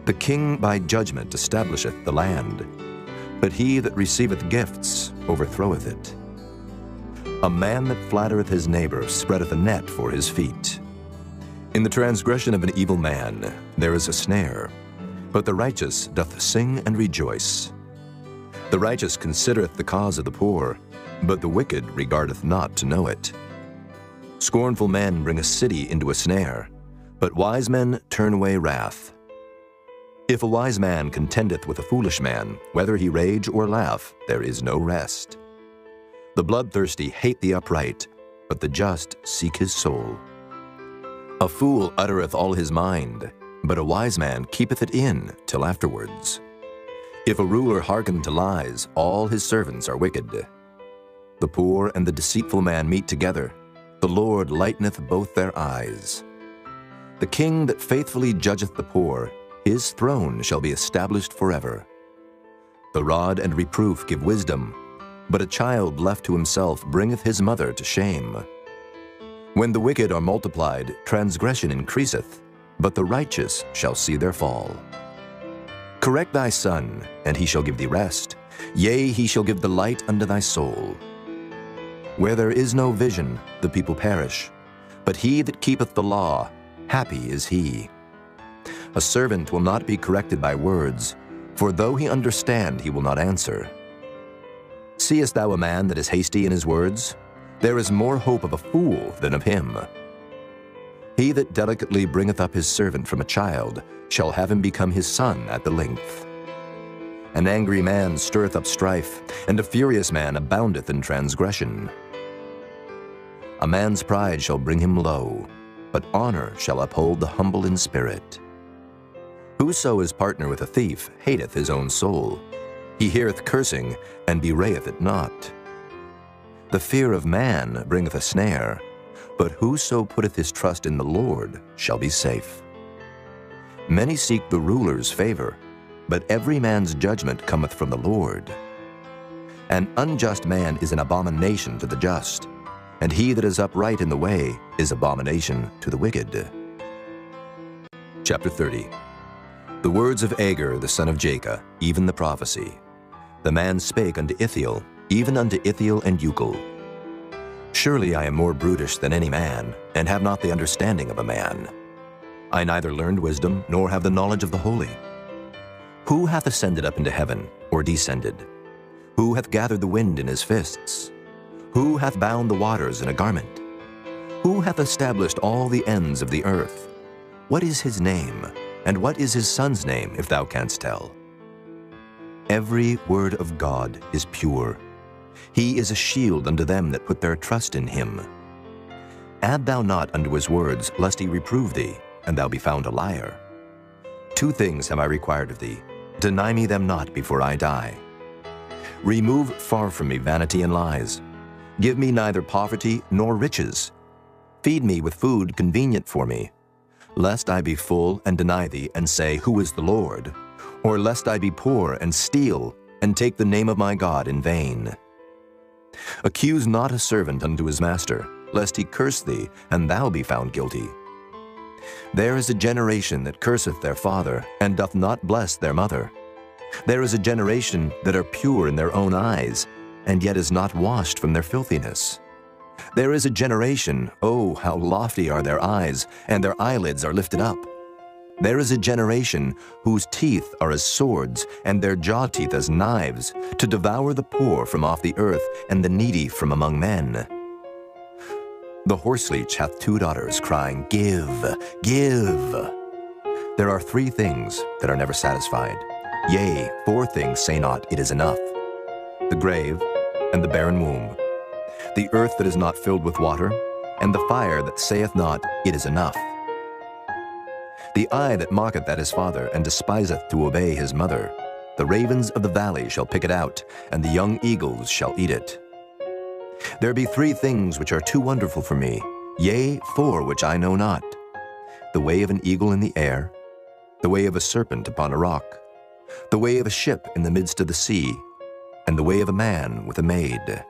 The king by judgment establisheth the land, but he that receiveth gifts overthroweth it. A man that flattereth his neighbor spreadeth a net for his feet. In the transgression of an evil man there is a snare, but the righteous doth sing and rejoice. The righteous considereth the cause of the poor, but the wicked regardeth not to know it. Scornful men bring a city into a snare, but wise men turn away wrath. If a wise man contendeth with a foolish man, whether he rage or laugh, there is no rest. The bloodthirsty hate the upright, but the just seek his soul. A fool uttereth all his mind, but a wise man keepeth it in till afterwards. If a ruler hearken to lies, all his servants are wicked. The poor and the deceitful man meet together. The Lord lighteneth both their eyes. The king that faithfully judgeth the poor, his throne shall be established forever. The rod and reproof give wisdom, but a child left to himself bringeth his mother to shame. When the wicked are multiplied, transgression increaseth, but the righteous shall see their fall. Correct thy son, and he shall give thee rest. Yea, he shall give the light unto thy soul. Where there is no vision, the people perish, but he that keepeth the law, happy is he. A servant will not be corrected by words, for though he understand, he will not answer. Seest thou a man that is hasty in his words? There is more hope of a fool than of him. He that delicately bringeth up his servant from a child shall have him become his son at the length. An angry man stirreth up strife, and a furious man aboundeth in transgression. A man's pride shall bring him low, but honor shall uphold the humble in spirit. Whoso is partner with a thief hateth his own soul. He heareth cursing, and bewrayeth it not. The fear of man bringeth a snare, but whoso putteth his trust in the Lord shall be safe. Many seek the ruler's favor, but every man's judgment cometh from the Lord. An unjust man is an abomination to the just, and he that is upright in the way is abomination to the wicked. Chapter 30. The words of Agur the son of Jacob, even the prophecy. The man spake unto Ithiel, even unto Ithiel and Euchel. Surely I am more brutish than any man, and have not the understanding of a man. I neither learned wisdom, nor have the knowledge of the holy. Who hath ascended up into heaven, or descended? Who hath gathered the wind in his fists? Who hath bound the waters in a garment? Who hath established all the ends of the earth? What is his name, and what is his son's name, if thou canst tell? Every word of God is pure. He is a shield unto them that put their trust in him. Add thou not unto his words, lest he reprove thee, and thou be found a liar. 2 things have I required of thee. Deny me them not before I die. Remove far from me vanity and lies. Give me neither poverty nor riches. Feed me with food convenient for me, lest I be full and deny thee, and say, Who is the Lord? Or lest I be poor and steal, and take the name of my God in vain. Accuse not a servant unto his master, lest he curse thee, and thou be found guilty. There is a generation that curseth their father, and doth not bless their mother. There is a generation that are pure in their own eyes, and yet is not washed from their filthiness. There is a generation, oh, how lofty are their eyes, and their eyelids are lifted up. There is a generation whose teeth are as swords, and their jaw teeth as knives, to devour the poor from off the earth, and the needy from among men. The horseleech hath 2 daughters, crying, Give, give. There are 3 things that are never satisfied. Yea, 4 things say not, It is enough. The grave, and the barren womb, the earth that is not filled with water, and the fire that saith not, It is enough. The eye that mocketh at his father, and despiseth to obey his mother, the ravens of the valley shall pick it out, and the young eagles shall eat it. There be 3 things which are too wonderful for me, yea, 4 which I know not. The way of an eagle in the air, the way of a serpent upon a rock, the way of a ship in the midst of the sea, and the way of a man with a maid.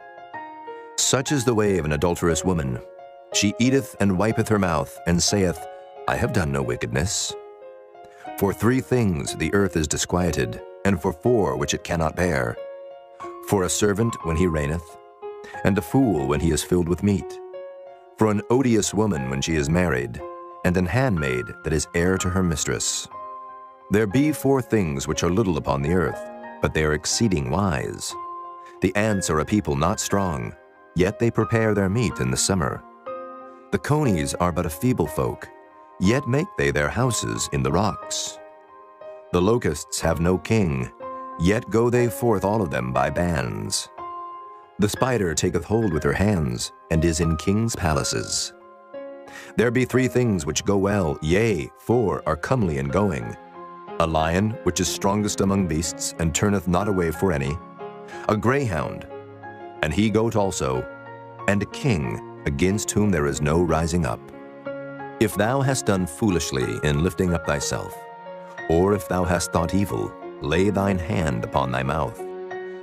Such is the way of an adulterous woman. She eateth and wipeth her mouth, and saith, I have done no wickedness. For 3 things the earth is disquieted, and for 4 which it cannot bear. For a servant when he reigneth, and a fool when he is filled with meat. For an odious woman when she is married, and an handmaid that is heir to her mistress. There be 4 things which are little upon the earth, but they are exceeding wise. The ants are a people not strong, yet they prepare their meat in the summer. The conies are but a feeble folk, yet make they their houses in the rocks. The locusts have no king, yet go they forth all of them by bands. The spider taketh hold with her hands, and is in kings' palaces. There be 3 things which go well, yea, 4 are comely in going. A lion, which is strongest among beasts, and turneth not away for any. A greyhound, and he goat also, and a king, against whom there is no rising up. If thou hast done foolishly in lifting up thyself, or if thou hast thought evil, lay thine hand upon thy mouth.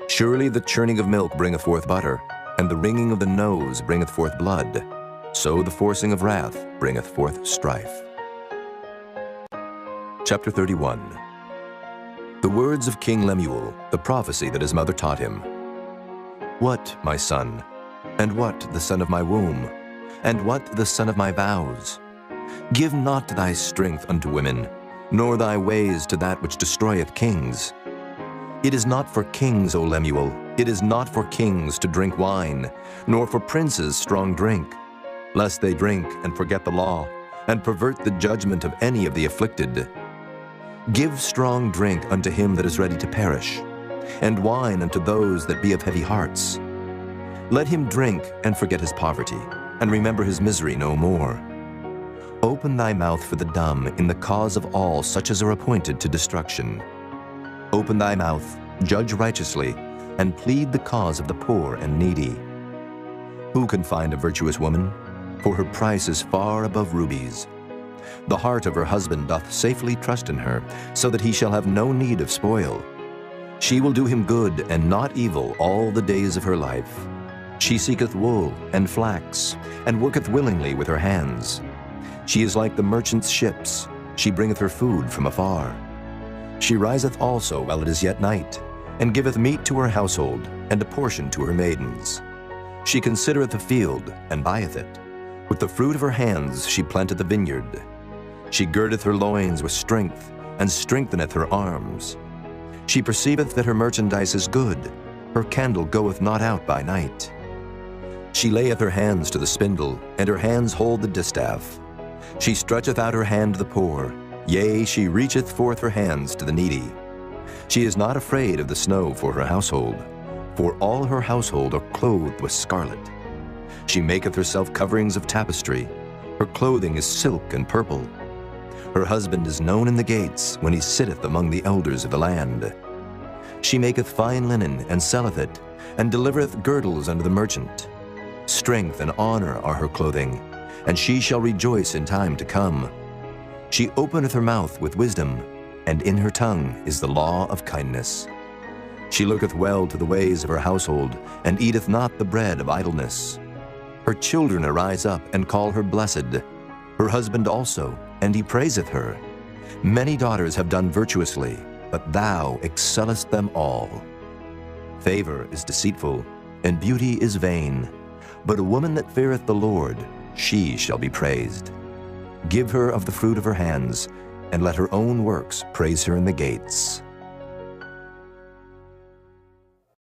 Surely the churning of milk bringeth forth butter, and the wringing of the nose bringeth forth blood. So the forcing of wrath bringeth forth strife. Chapter 31. The words of King Lemuel, the prophecy that his mother taught him. What, my son, and what the son of my womb, and what the son of my vows? Give not thy strength unto women, nor thy ways to that which destroyeth kings. It is not for kings, O Lemuel, it is not for kings to drink wine, nor for princes strong drink, lest they drink and forget the law, and pervert the judgment of any of the afflicted. Give strong drink unto him that is ready to perish, and wine unto those that be of heavy hearts. Let him drink and forget his poverty, and remember his misery no more. Open thy mouth for the dumb in the cause of all such as are appointed to destruction. Open thy mouth, judge righteously, and plead the cause of the poor and needy. Who can find a virtuous woman? For her price is far above rubies. The heart of her husband doth safely trust in her, so that he shall have no need of spoil. She will do him good and not evil all the days of her life. She seeketh wool and flax, and worketh willingly with her hands. She is like the merchant's ships. She bringeth her food from afar. She riseth also while it is yet night, and giveth meat to her household, and a portion to her maidens. She considereth the field, and buyeth it. With the fruit of her hands she planteth the vineyard. She girdeth her loins with strength, and strengtheneth her arms. She perceiveth that her merchandise is good. Her candle goeth not out by night. She layeth her hands to the spindle, and her hands hold the distaff. She stretcheth out her hand to the poor, yea, she reacheth forth her hands to the needy. She is not afraid of the snow for her household, for all her household are clothed with scarlet. She maketh herself coverings of tapestry. Her clothing is silk and purple. Her husband is known in the gates, when he sitteth among the elders of the land. She maketh fine linen, and selleth it, and delivereth girdles unto the merchant. Strength and honor are her clothing, and she shall rejoice in time to come. She openeth her mouth with wisdom, and in her tongue is the law of kindness. She looketh well to the ways of her household, and eateth not the bread of idleness. Her children arise up and call her blessed, her husband also, and he praiseth her. Many daughters have done virtuously, but thou excellest them all. Favor is deceitful, and beauty is vain, but a woman that feareth the Lord, she shall be praised. Give her of the fruit of her hands, and let her own works praise her in the gates.